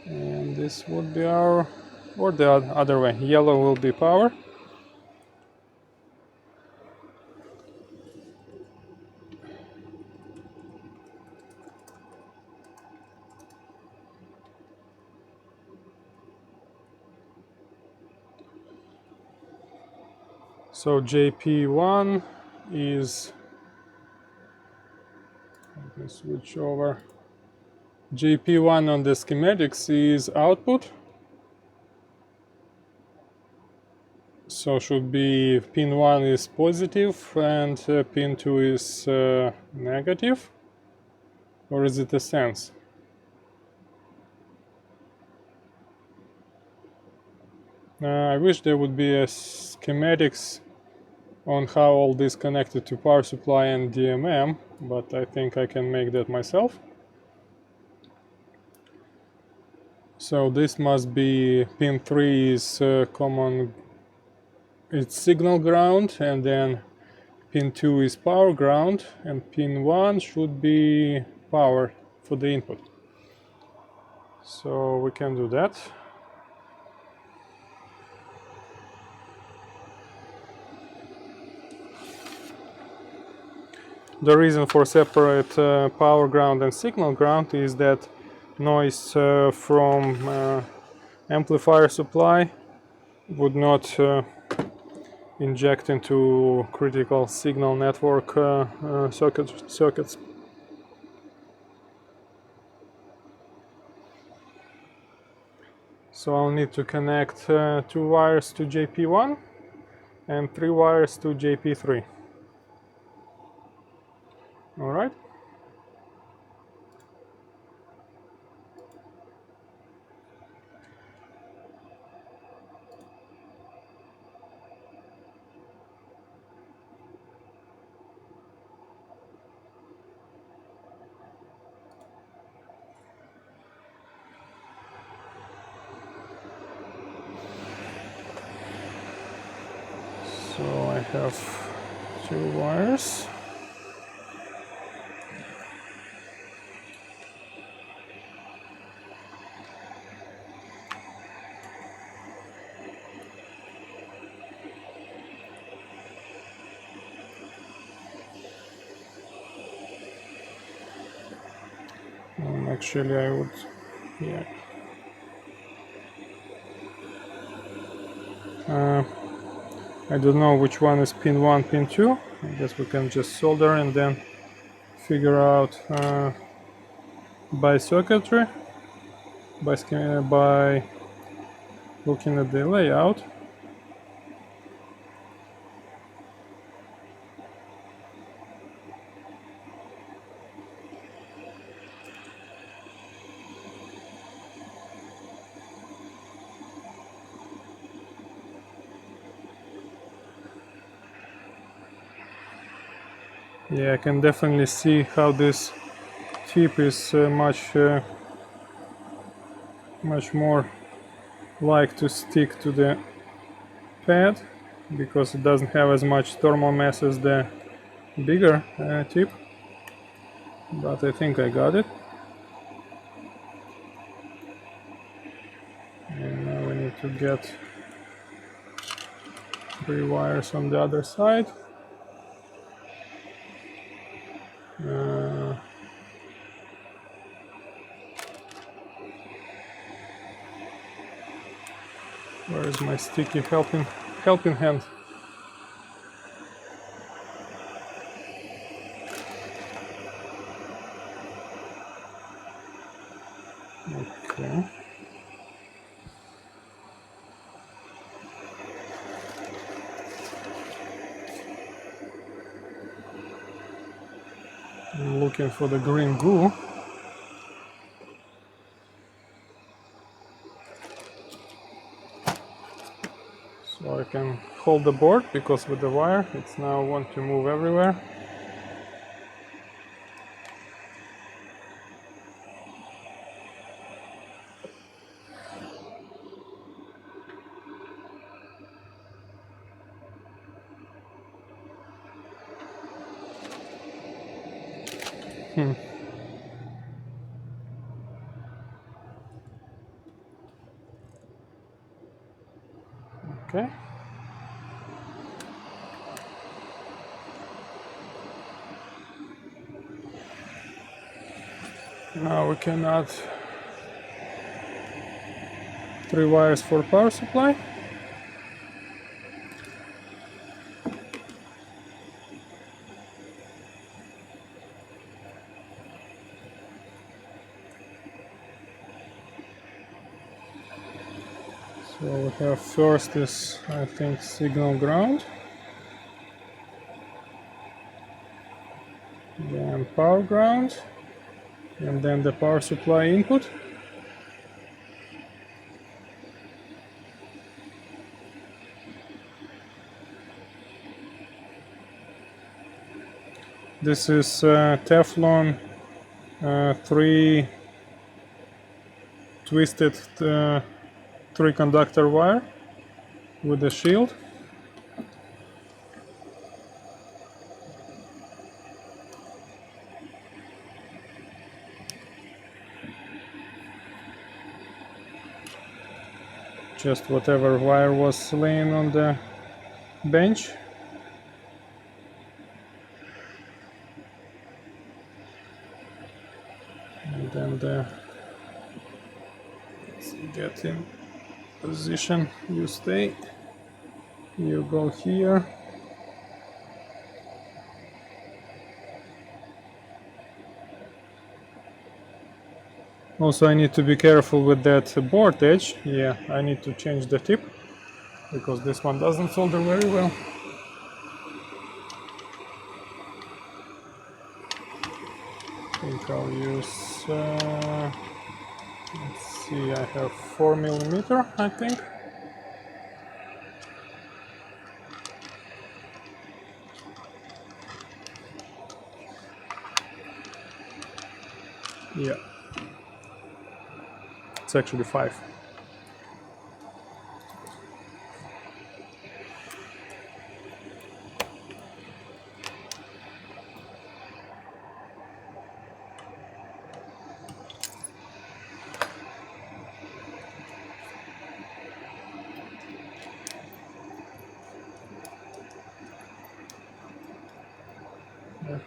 [SPEAKER 1] And this would be our, or the other way, yellow will be power. So JP1 is, let me switch over. JP1 on the schematics is output. So should be pin 1 is positive and pin 2 is negative. Or is it a sense? I wish there would be a schematics on how all this connected to power supply and DMM, but I think I can make that myself. So this must be pin 3 is common, it's signal ground, and then pin 2 is power ground, and pin 1 should be power for the input. So we can do that. The reason for separate power ground and signal ground is that noise from amplifier supply would not inject into critical signal network circuits. So I'll need to connect 2 wires to JP1 and 3 wires to JP3. All right. have 2 wires. Actually, I would, yeah. I don't know which one is pin 1, pin 2. I guess we can just solder and then figure out by circuitry, by looking at the layout. Yeah, I can definitely see how this tip is much more like to stick to the pad, because it doesn't have as much thermal mass as the bigger tip. But I think I got it. And now we need to get 3 wires on the other side. Where is my sticky helping hand? Okay. I'm looking for the green goo. So I can hold the board, because with the wire it's now want to move everywhere. Okay. Now we can add 3 wires for power supply. So we have first this, I think, signal ground, then power ground, and then the power supply input. This is Teflon 3 twisted 3 conductor wire with a shield. Just whatever wire was laying on the bench. And then let's get in position. You stay. You go here. Also, I need to be careful with that board edge. Yeah, I need to change the tip, because this one doesn't solder very well. I think I'll use, let's see, I have 4mm, I think. Yeah, it's actually 5.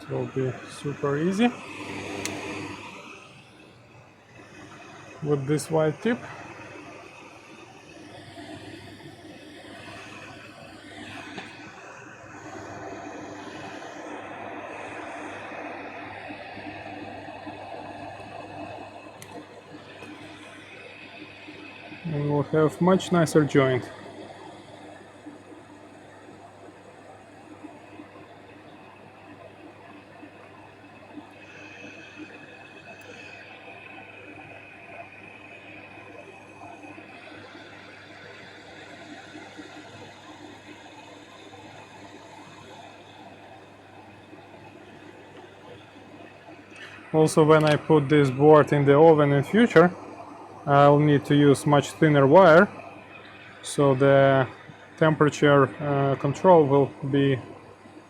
[SPEAKER 1] will be super easy with this white tip. And we'll have much nicer joint. Also, when I put this board in the oven in future, I'll need to use much thinner wire, so the temperature control will be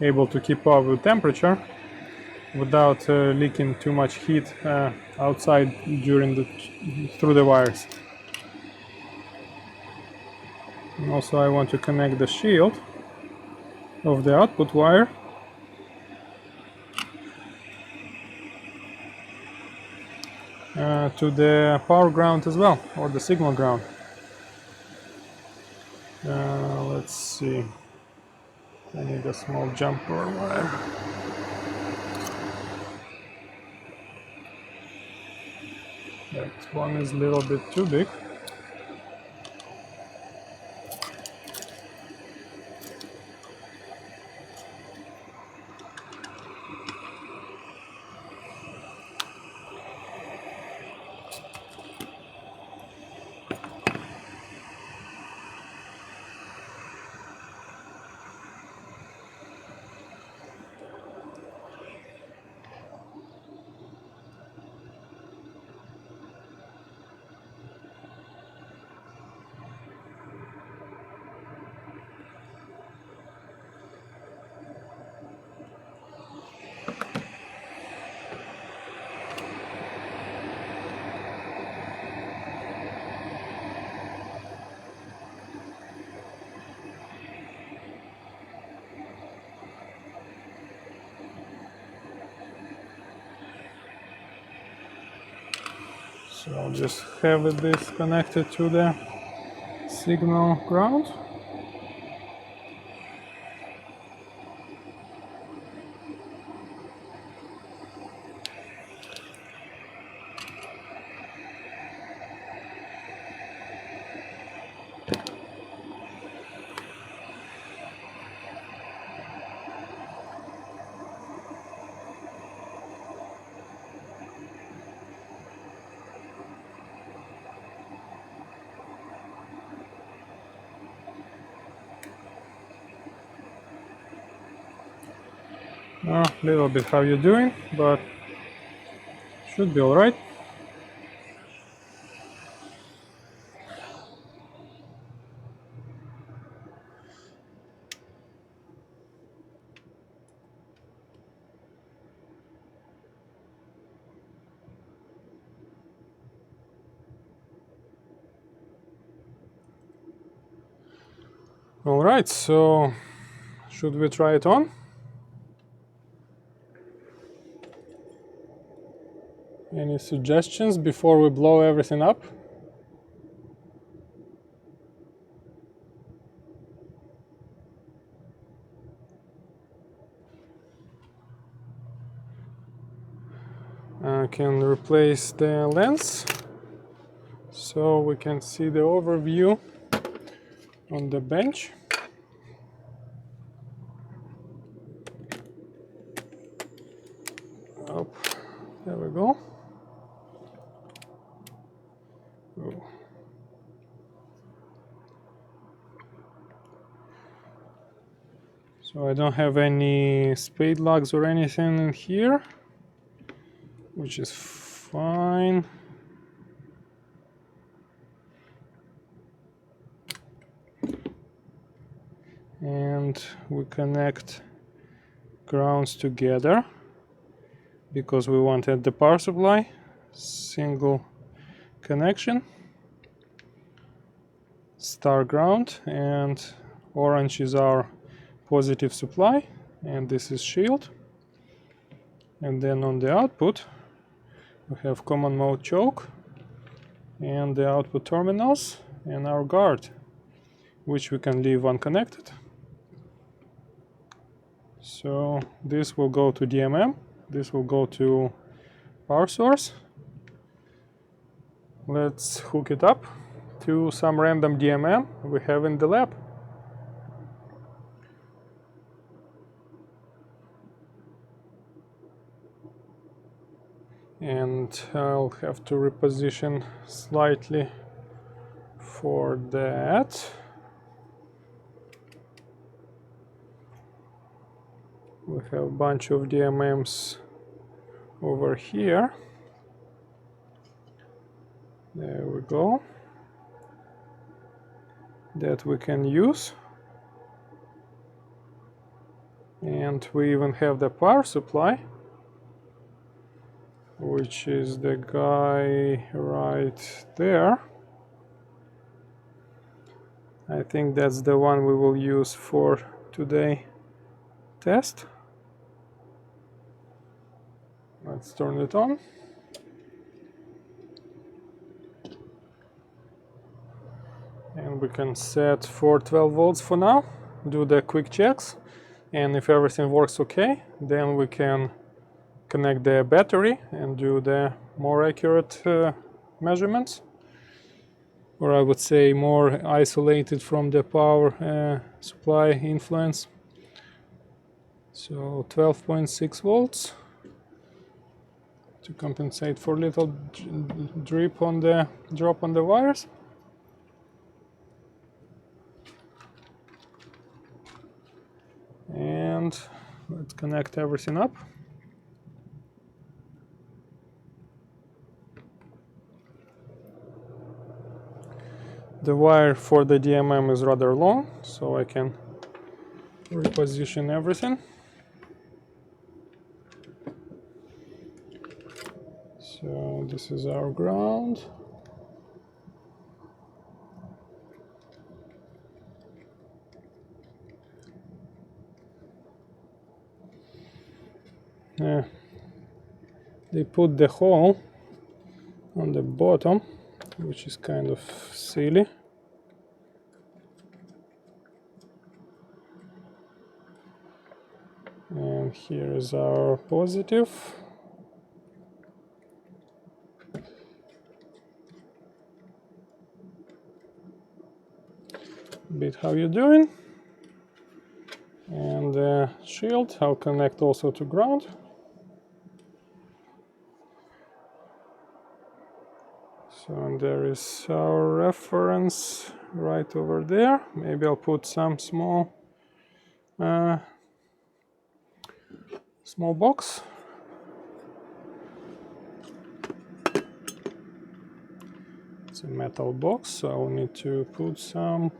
[SPEAKER 1] able to keep up with temperature without leaking too much heat outside through the wires. And also I want to connect the shield of the output wire to the power ground as well, or the signal ground. Let's see, I need a small jumper wire. That one is a little bit too big. So I'll just have this connected to the signal ground. A little bit how you're doing, but should be all right. All right, so should we try it on? Any suggestions before we blow everything up? I can replace the lens so we can see the overview on the bench. Oh, there we go. Oh. So I don't have any spade lugs or anything in here, which is fine. And we connect grounds together because we wanted the power supply, single connection, star ground, and orange is our positive supply, and this is shield. And then on the output we have common mode choke and the output terminals and our guard, which we can leave unconnected. So this will go to DMM, this will go to power source. Let's hook it up to some random DMM we have in the lab. And I'll have to reposition slightly for that. We have a bunch of DMMs over here. There we go. That we can use. And we even have the power supply, which is the guy right there. I think that's the one we will use for today test. Let's turn it on. And we can set for 12 volts for now, do the quick checks, and if everything works okay, then we can connect the battery and do the more accurate measurements, or I would say more isolated from the power supply influence. So 12.6 volts to compensate for little drop on the wires. And let's connect everything up. The wire for the DMM is rather long, so I can reposition everything. So this is our ground. They put the hole on the bottom, which is kind of silly. And here is our positive. Bit how you doing? And the shield I'll connect also to ground. So and there is our reference right over there. Maybe I'll put some small box. It's a metal box, so I'll need to put some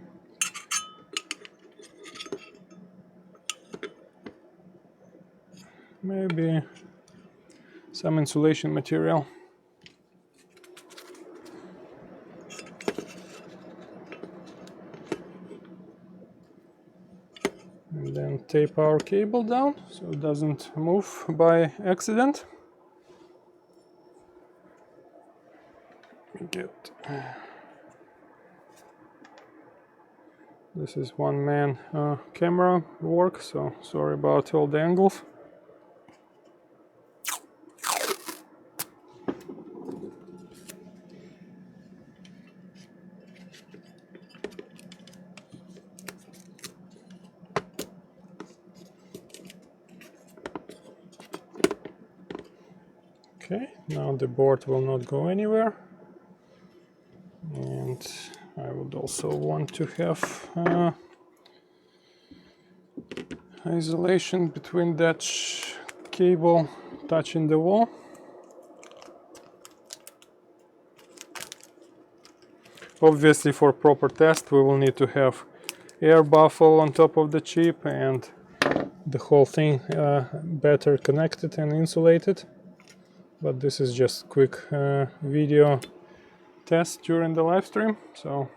[SPEAKER 1] maybe some insulation material. And then tape our cable down so it doesn't move by accident. Get this is one-man camera work, so sorry about all the angles. Okay, now the board will not go anywhere, and I would also want to have isolation between that cable touching the wall. Obviously, for proper test we will need to have air baffle on top of the chip and the whole thing better connected and insulated. But this is just quick video test during the live stream. So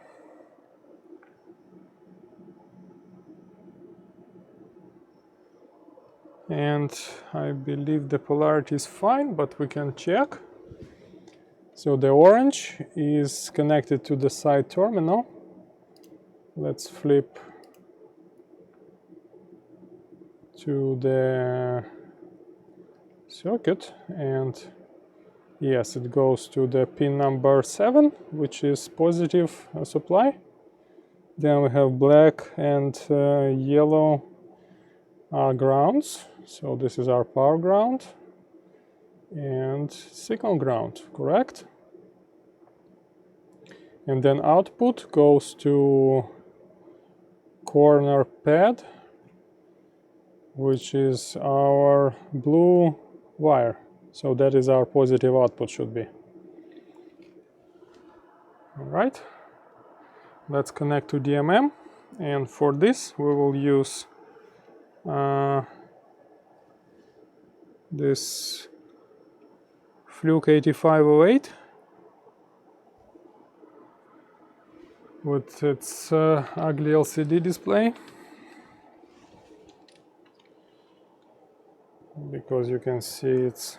[SPEAKER 1] and I believe the polarity is fine, but we can check. So the orange is connected to the side terminal. Let's flip to the circuit, and yes, it goes to the pin number 7, which is positive supply. Then we have black and yellow grounds. So this is our power ground and signal ground, correct? And then output goes to corner pad, which is our blue wire. So that is our positive output should be. All right. Let's connect to DMM, and for this we will use this Fluke 8508 with its ugly LCD display, because you can see its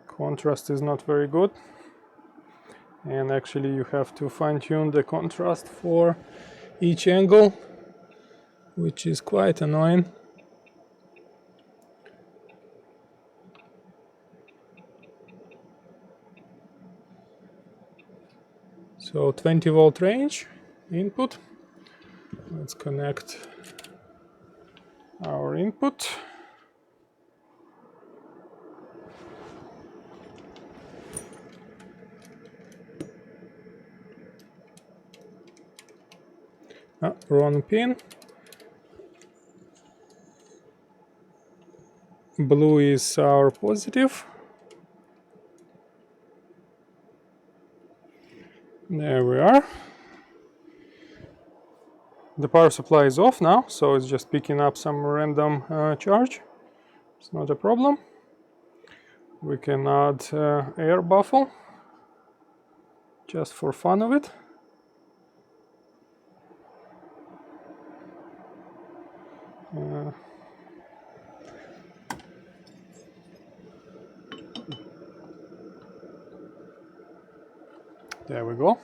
[SPEAKER 1] contrast is not very good, and actually you have to fine-tune the contrast for each angle, which is quite annoying. So 20 volt range input. Let's connect our input. Wrong pin. Blue is our positive. There we are. The power supply is off now, so it's just picking up some random charge. It's not a problem. We can add air baffle just for fun of it. There we go.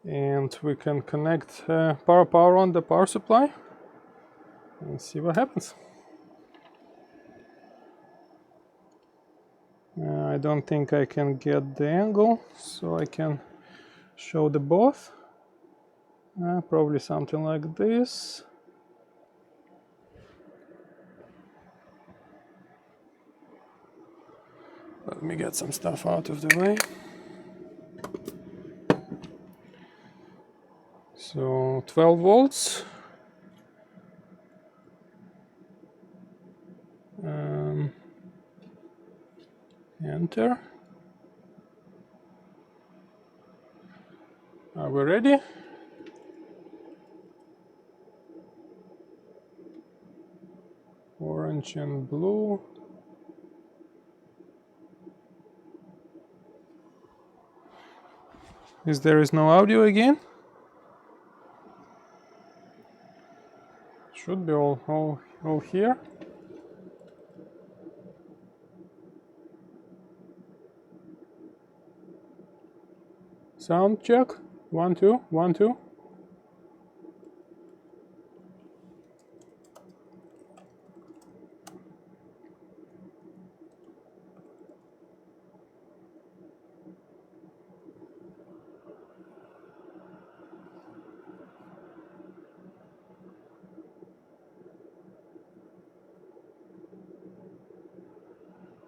[SPEAKER 1] And we can connect power on the power supply and see what happens. I don't think I can get the angle, so I can show the both. Probably something like this. Let me get some stuff out of the way. So 12 volts. Enter. Are we ready? Orange and blue. There is no audio again? Should be all here. Sound check. 1 2 1 2.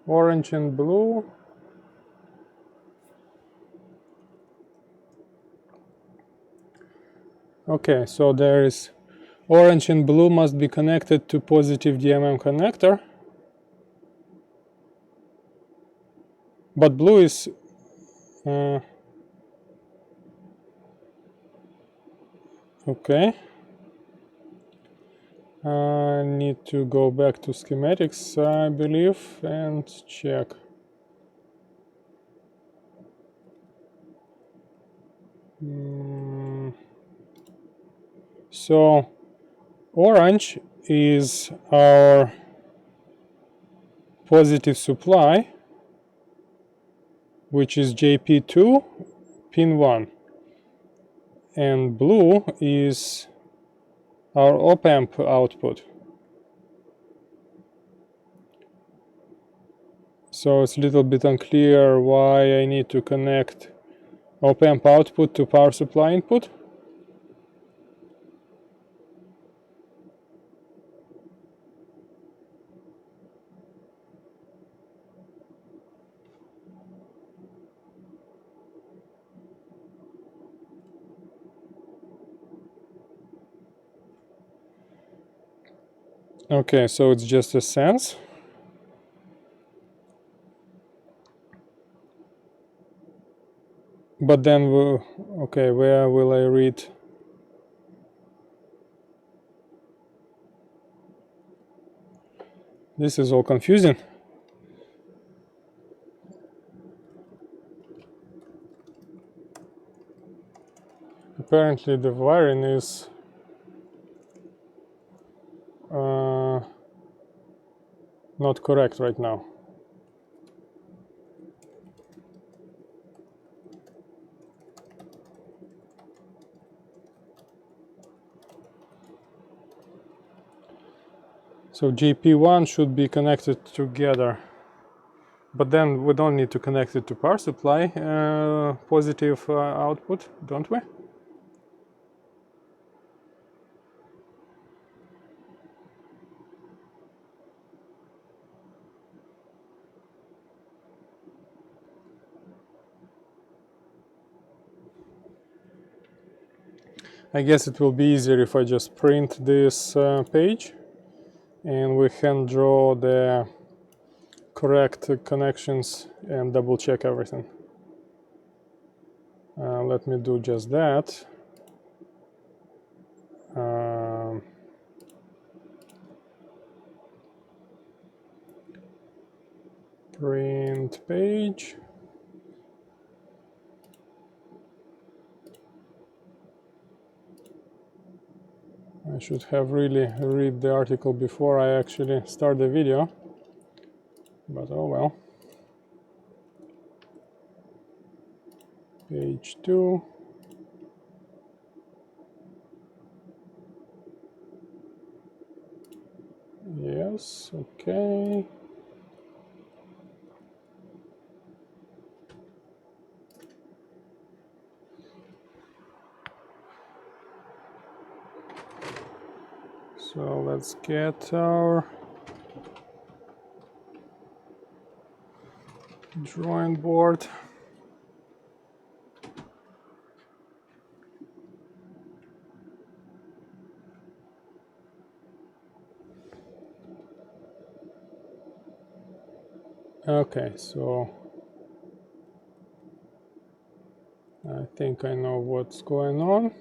[SPEAKER 1] Orange and blue. Okay, so there is orange and blue must be connected to positive DMM connector, but blue is okay. I need to go back to schematics, I believe, and check. So orange is our positive supply, which is JP2 pin 1, and blue is our opamp output. So it's a little bit unclear why I need to connect opamp output to power supply input. Okay, so it's just a sense. But then, okay, where will I read? This is all confusing. Apparently the wiring is not correct right now. So GP1 should be connected together, but then we don't need to connect it to power supply positive output, don't we? I guess it will be easier if I just print this page and we can draw the correct connections and double check everything. Let me do just that. Print page. I should have really read the article before I actually start the video, but oh well. Page 2. Yes, okay. So let's get our drawing board. Okay, so I think I know what's going on.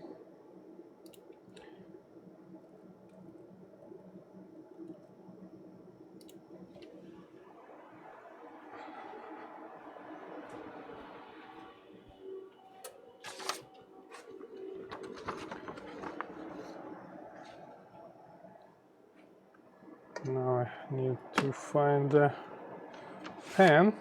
[SPEAKER 1] Now I need to find the pen.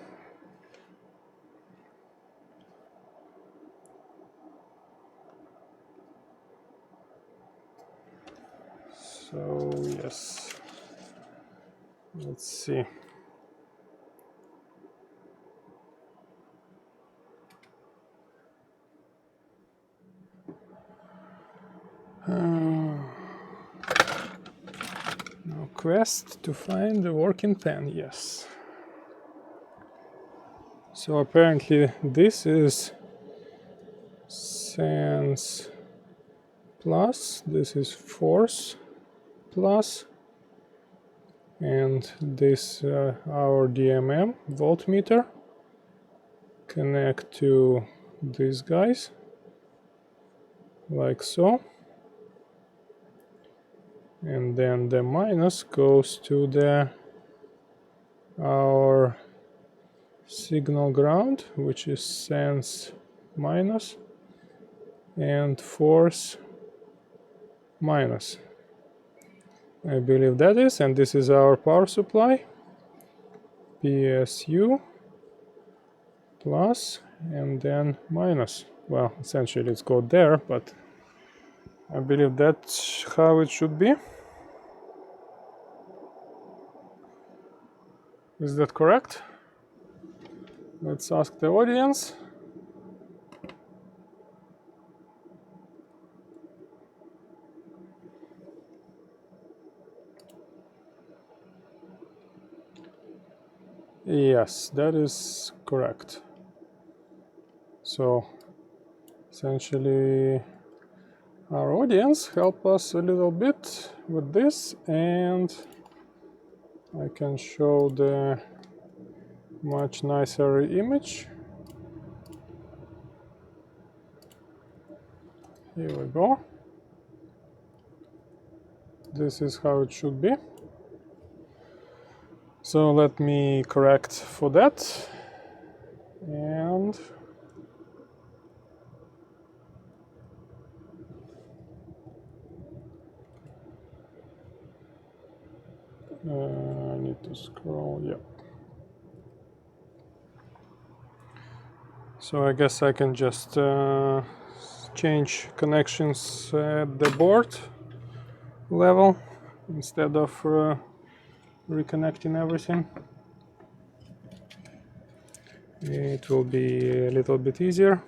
[SPEAKER 1] So yes, let's see. Now quest to find the working pen, yes. So apparently this is sense plus, this is force plus, and this our DMM voltmeter connect to these guys like so, and then the minus goes to the our signal ground, which is sense minus and force minus. I believe that is, and this is our power supply, PSU plus and then minus. Well, essentially it's called there, but I believe that's how it should be. Is that correct? Let's ask the audience. Yes, that is correct. So essentially our audience help us a little bit with this, and I can show the much nicer image. Here we go. This is how it should be. So let me correct for that, and I need to scroll, yeah. So I guess I can just change connections at the board level instead of reconnecting everything. It will be a little bit easier.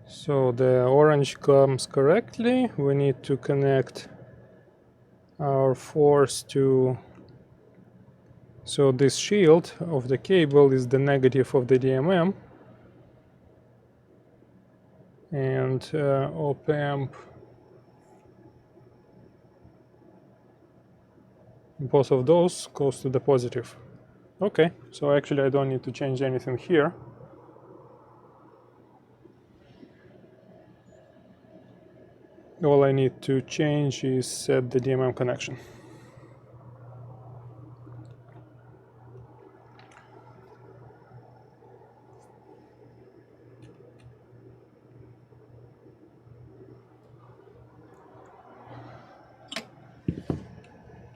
[SPEAKER 1] So the orange comes correctly. We need to connect our force to, so this shield of the cable is the negative of the DMM, and opamp, both of those goes to the positive. Okay, so actually I don't need to change anything here. All I need to change is set the DMM connection.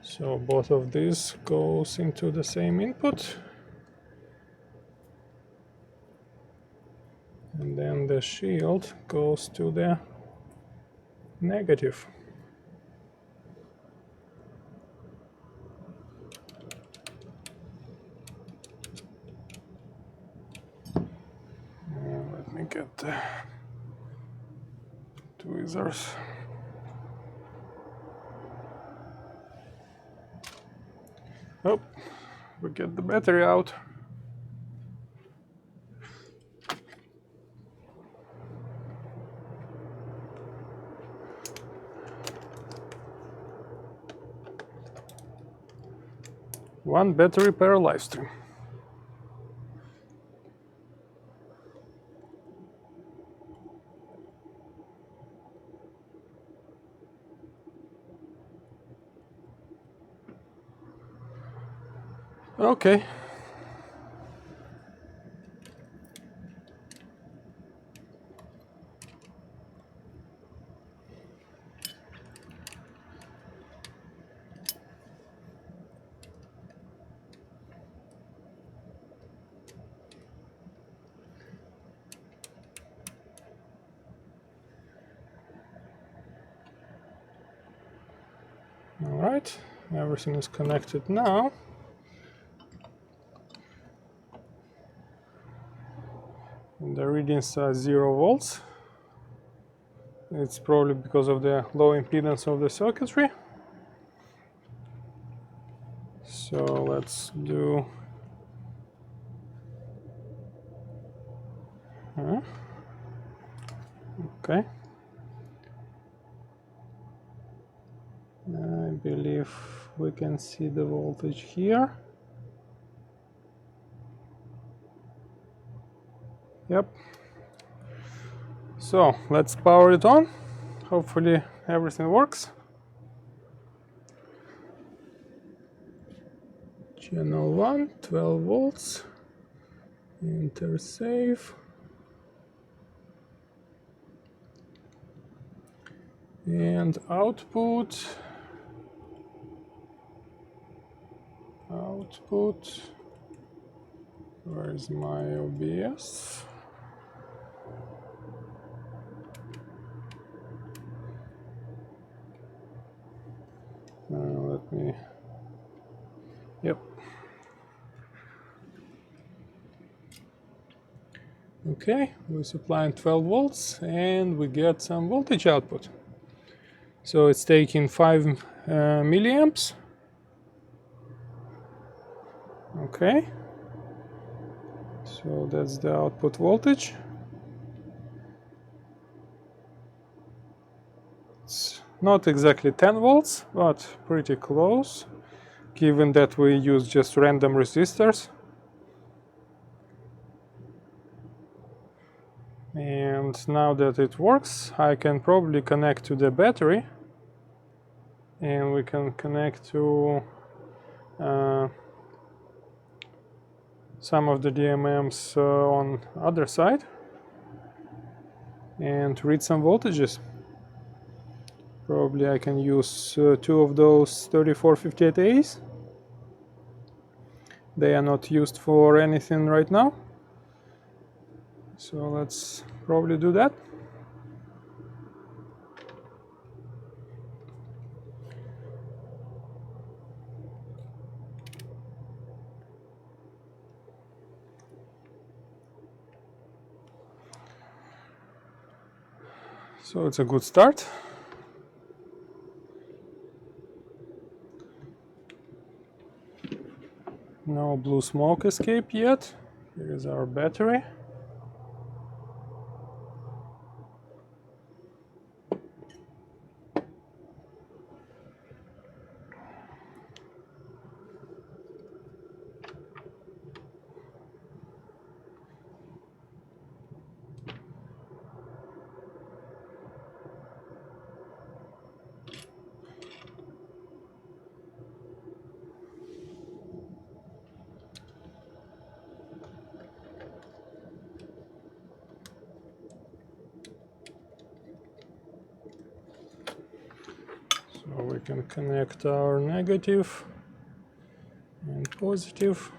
[SPEAKER 1] So both of these goes into the same input, and then the shield goes to the negative. Let me get the tweezers. Oh, we get the battery out. One battery per live stream. Okay. All right, everything is connected now. And the readings are 0 volts. It's probably because of the low impedance of the circuitry. So let's do okay. I believe we can see the voltage here. Yep. So let's power it on. Hopefully everything works. Channel 1, 12 volts, enter save, and output, where is my OBS? Let me, yep. Okay, we're supplying 12 volts and we get some voltage output. So it's taking 5 milliamps. Okay, so that's the output voltage. It's not exactly 10 volts, but pretty close, given that we use just random resistors. And now that it works, I can probably connect to the battery, and we can connect to some of the DMMs on other side and read some voltages. Probably I can use 2 of those 3458As. They are not used for anything right now, so let's probably do that. So it's a good start. No blue smoke escape yet. Here is our battery. So we can connect our negative and positive.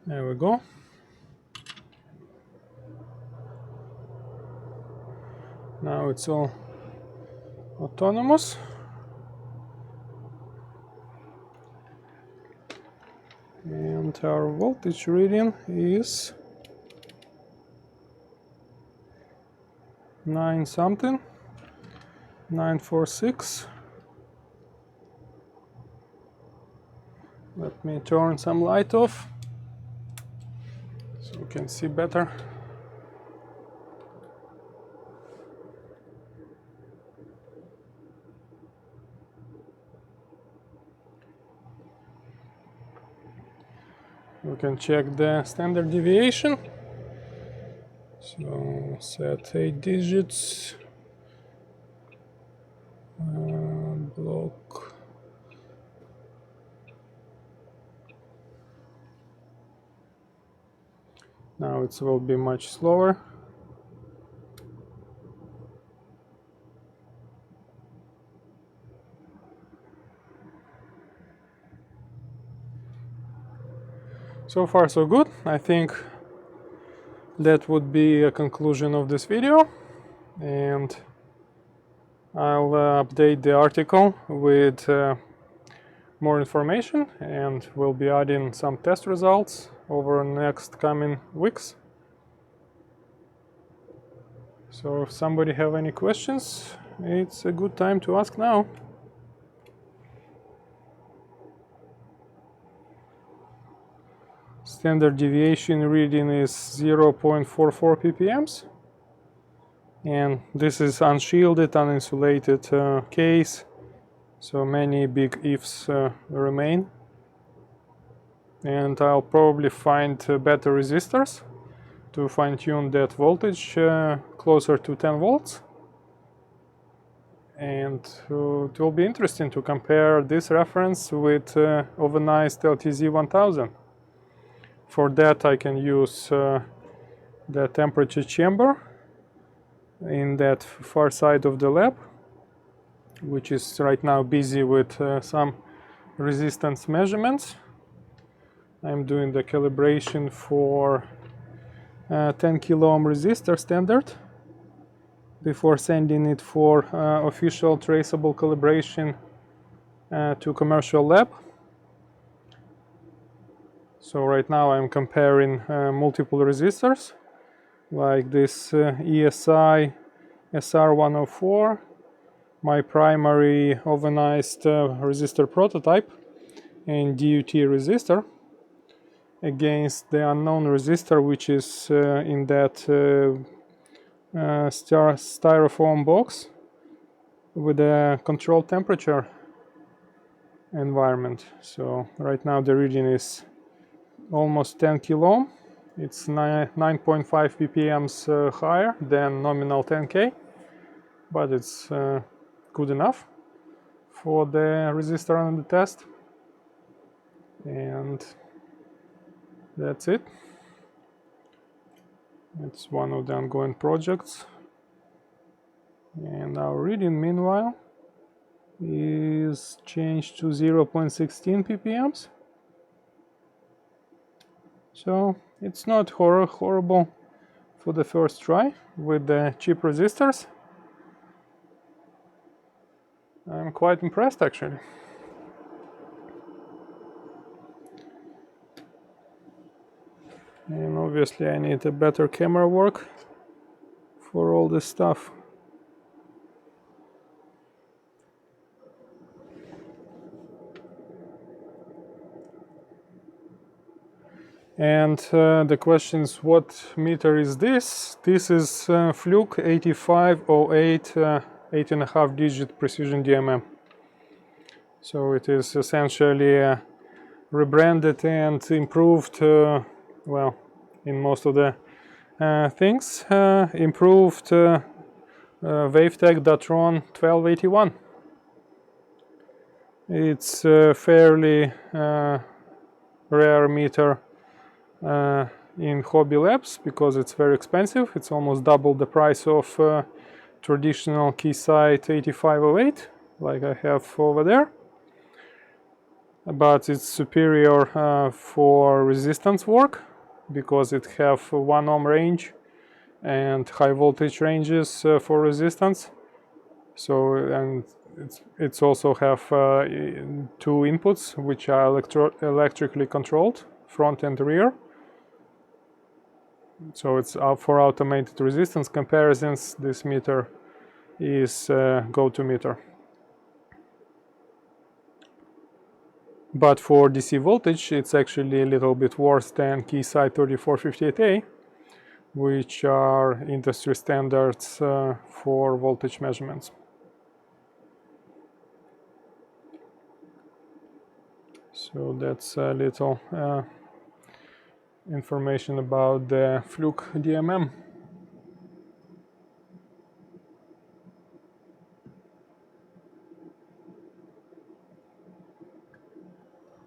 [SPEAKER 1] There we go. Now it's all autonomous. And our voltage reading is 9 something, 946. Let me turn some light off so we can see better. We can check the standard deviation. So set 8 digits, block. Now it will be much slower. So far so good. I think that would be a conclusion of this video, and I'll update the article with more information, and we'll be adding some test results over the next coming weeks. So if somebody have any questions, it's a good time to ask now. Standard deviation reading is 0.44 ppms, and this is unshielded, uninsulated case, so many big ifs remain. And I'll probably find better resistors to fine-tune that voltage closer to 10 volts. And it will be interesting to compare this reference with overnight LTZ1000. For that I can use the temperature chamber in that far side of the lab, which is right now busy with some resistance measurements. I'm doing the calibration for 10 kilo ohm resistor standard before sending it for official traceable calibration to commercial lab. So right now I'm comparing multiple resistors like this ESI SR104, my primary overnight resistor prototype, and DUT resistor, against the unknown resistor, which is in that styrofoam box with a controlled temperature environment. So right now the reading is almost 10 kilo ohm. It's 9.5 ppms higher than nominal 10K, but it's good enough for the resistor on the test. And that's it. It's one of the ongoing projects. And our reading, meanwhile, is changed to 0.16 ppms. So it's not horrible for the first try with the cheap resistors. I'm quite impressed, actually. And obviously I need a better camera work for all this stuff. And the question is, what meter is this? This is Fluke 8508 8.5 digit precision DMM. So it is essentially rebranded and improved, well, in most of the things, improved WaveTech.Tron 1281. It's a fairly rare meter in hobby labs because it's very expensive. It's almost double the price of traditional Keysight 8508, like I have over there. But it's superior for resistance work because it have 1 ohm range and high voltage ranges for resistance. So, and it's also have 2 inputs which are electrically controlled, front and rear. So it's for automated resistance comparisons. This meter is go-to meter. But for DC voltage, it's actually a little bit worse than Keysight 3458A, which are industry standards for voltage measurements. So that's a little information about the Fluke DMM.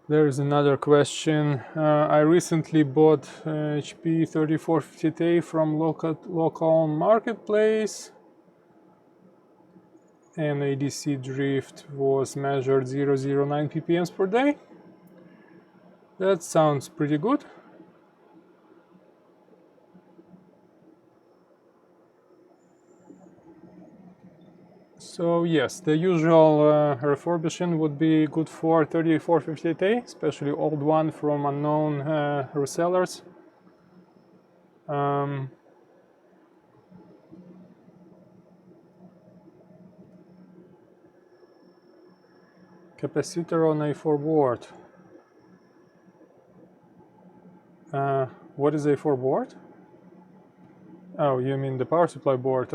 [SPEAKER 1] There is another question. I recently bought HP 3458A from local marketplace, and ADC drift was measured 0.09 ppm per day. That sounds pretty good. So yes, the usual refurbishing would be good for 3458A, especially old one from unknown resellers. Capacitor on A4 board. What is A4 board? Oh, you mean the power supply board.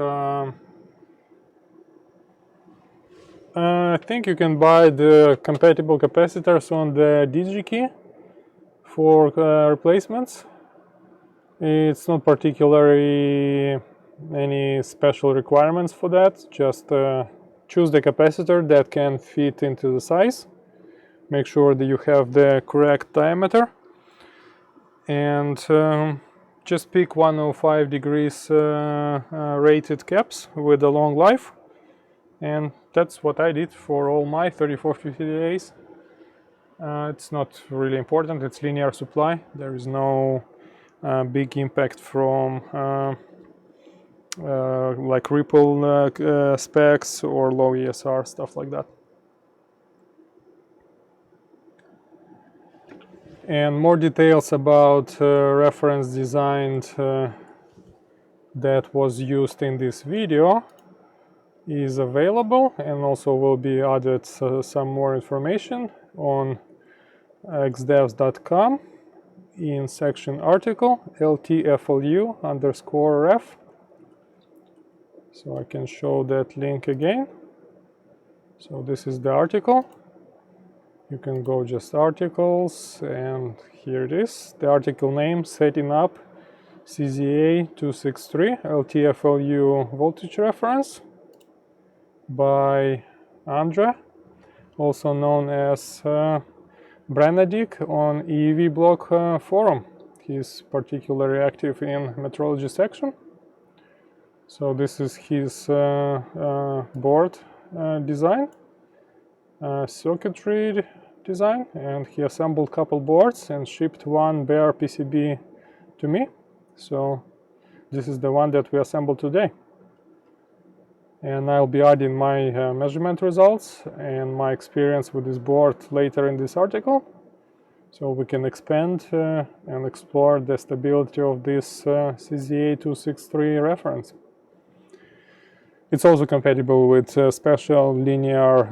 [SPEAKER 1] I think you can buy the compatible capacitors on the DigiKey for replacements. It's not particularly any special requirements for that. Just choose the capacitor that can fit into the size. Make sure that you have the correct diameter. And just pick 105 degrees rated caps with a long life. And that's what I did for all my 3450 days. It's not really important, it's linear supply. There is no big impact from like ripple specs or low ESR, stuff like that. And more details about reference design that was used in this video is available, and also will be added some more information on xdevs.com in section article LTFLU_ref. So I can show that link again. So this is the article. You can go just articles, and here it is. The article name: Setting Up SZA263 LTFLU Voltage Reference by Andre, also known as Branadik on EEV blog forum. He's particularly active in metrology section. So this is his board design, circuitry design, and he assembled a couple boards and shipped one bare PCB to me. So this is the one that we assembled today. And I'll be adding my measurement results and my experience with this board later in this article, so we can expand and explore the stability of this SZA263 reference. It's also compatible with a special linear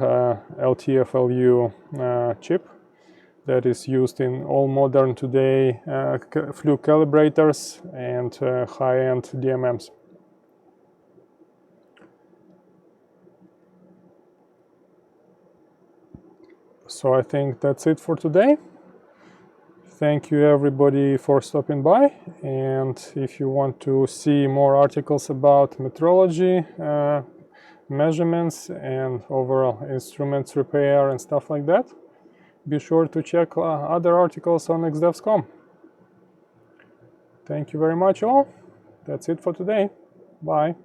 [SPEAKER 1] LTFLU chip that is used in all modern today Fluke calibrators and high-end DMMs. So I think that's it for today. Thank you everybody for stopping by, and if you want to see more articles about metrology, measurements, and overall instruments repair and stuff like that, be sure to check other articles on xdevs.com. Thank you very much all. That's it for today. Bye.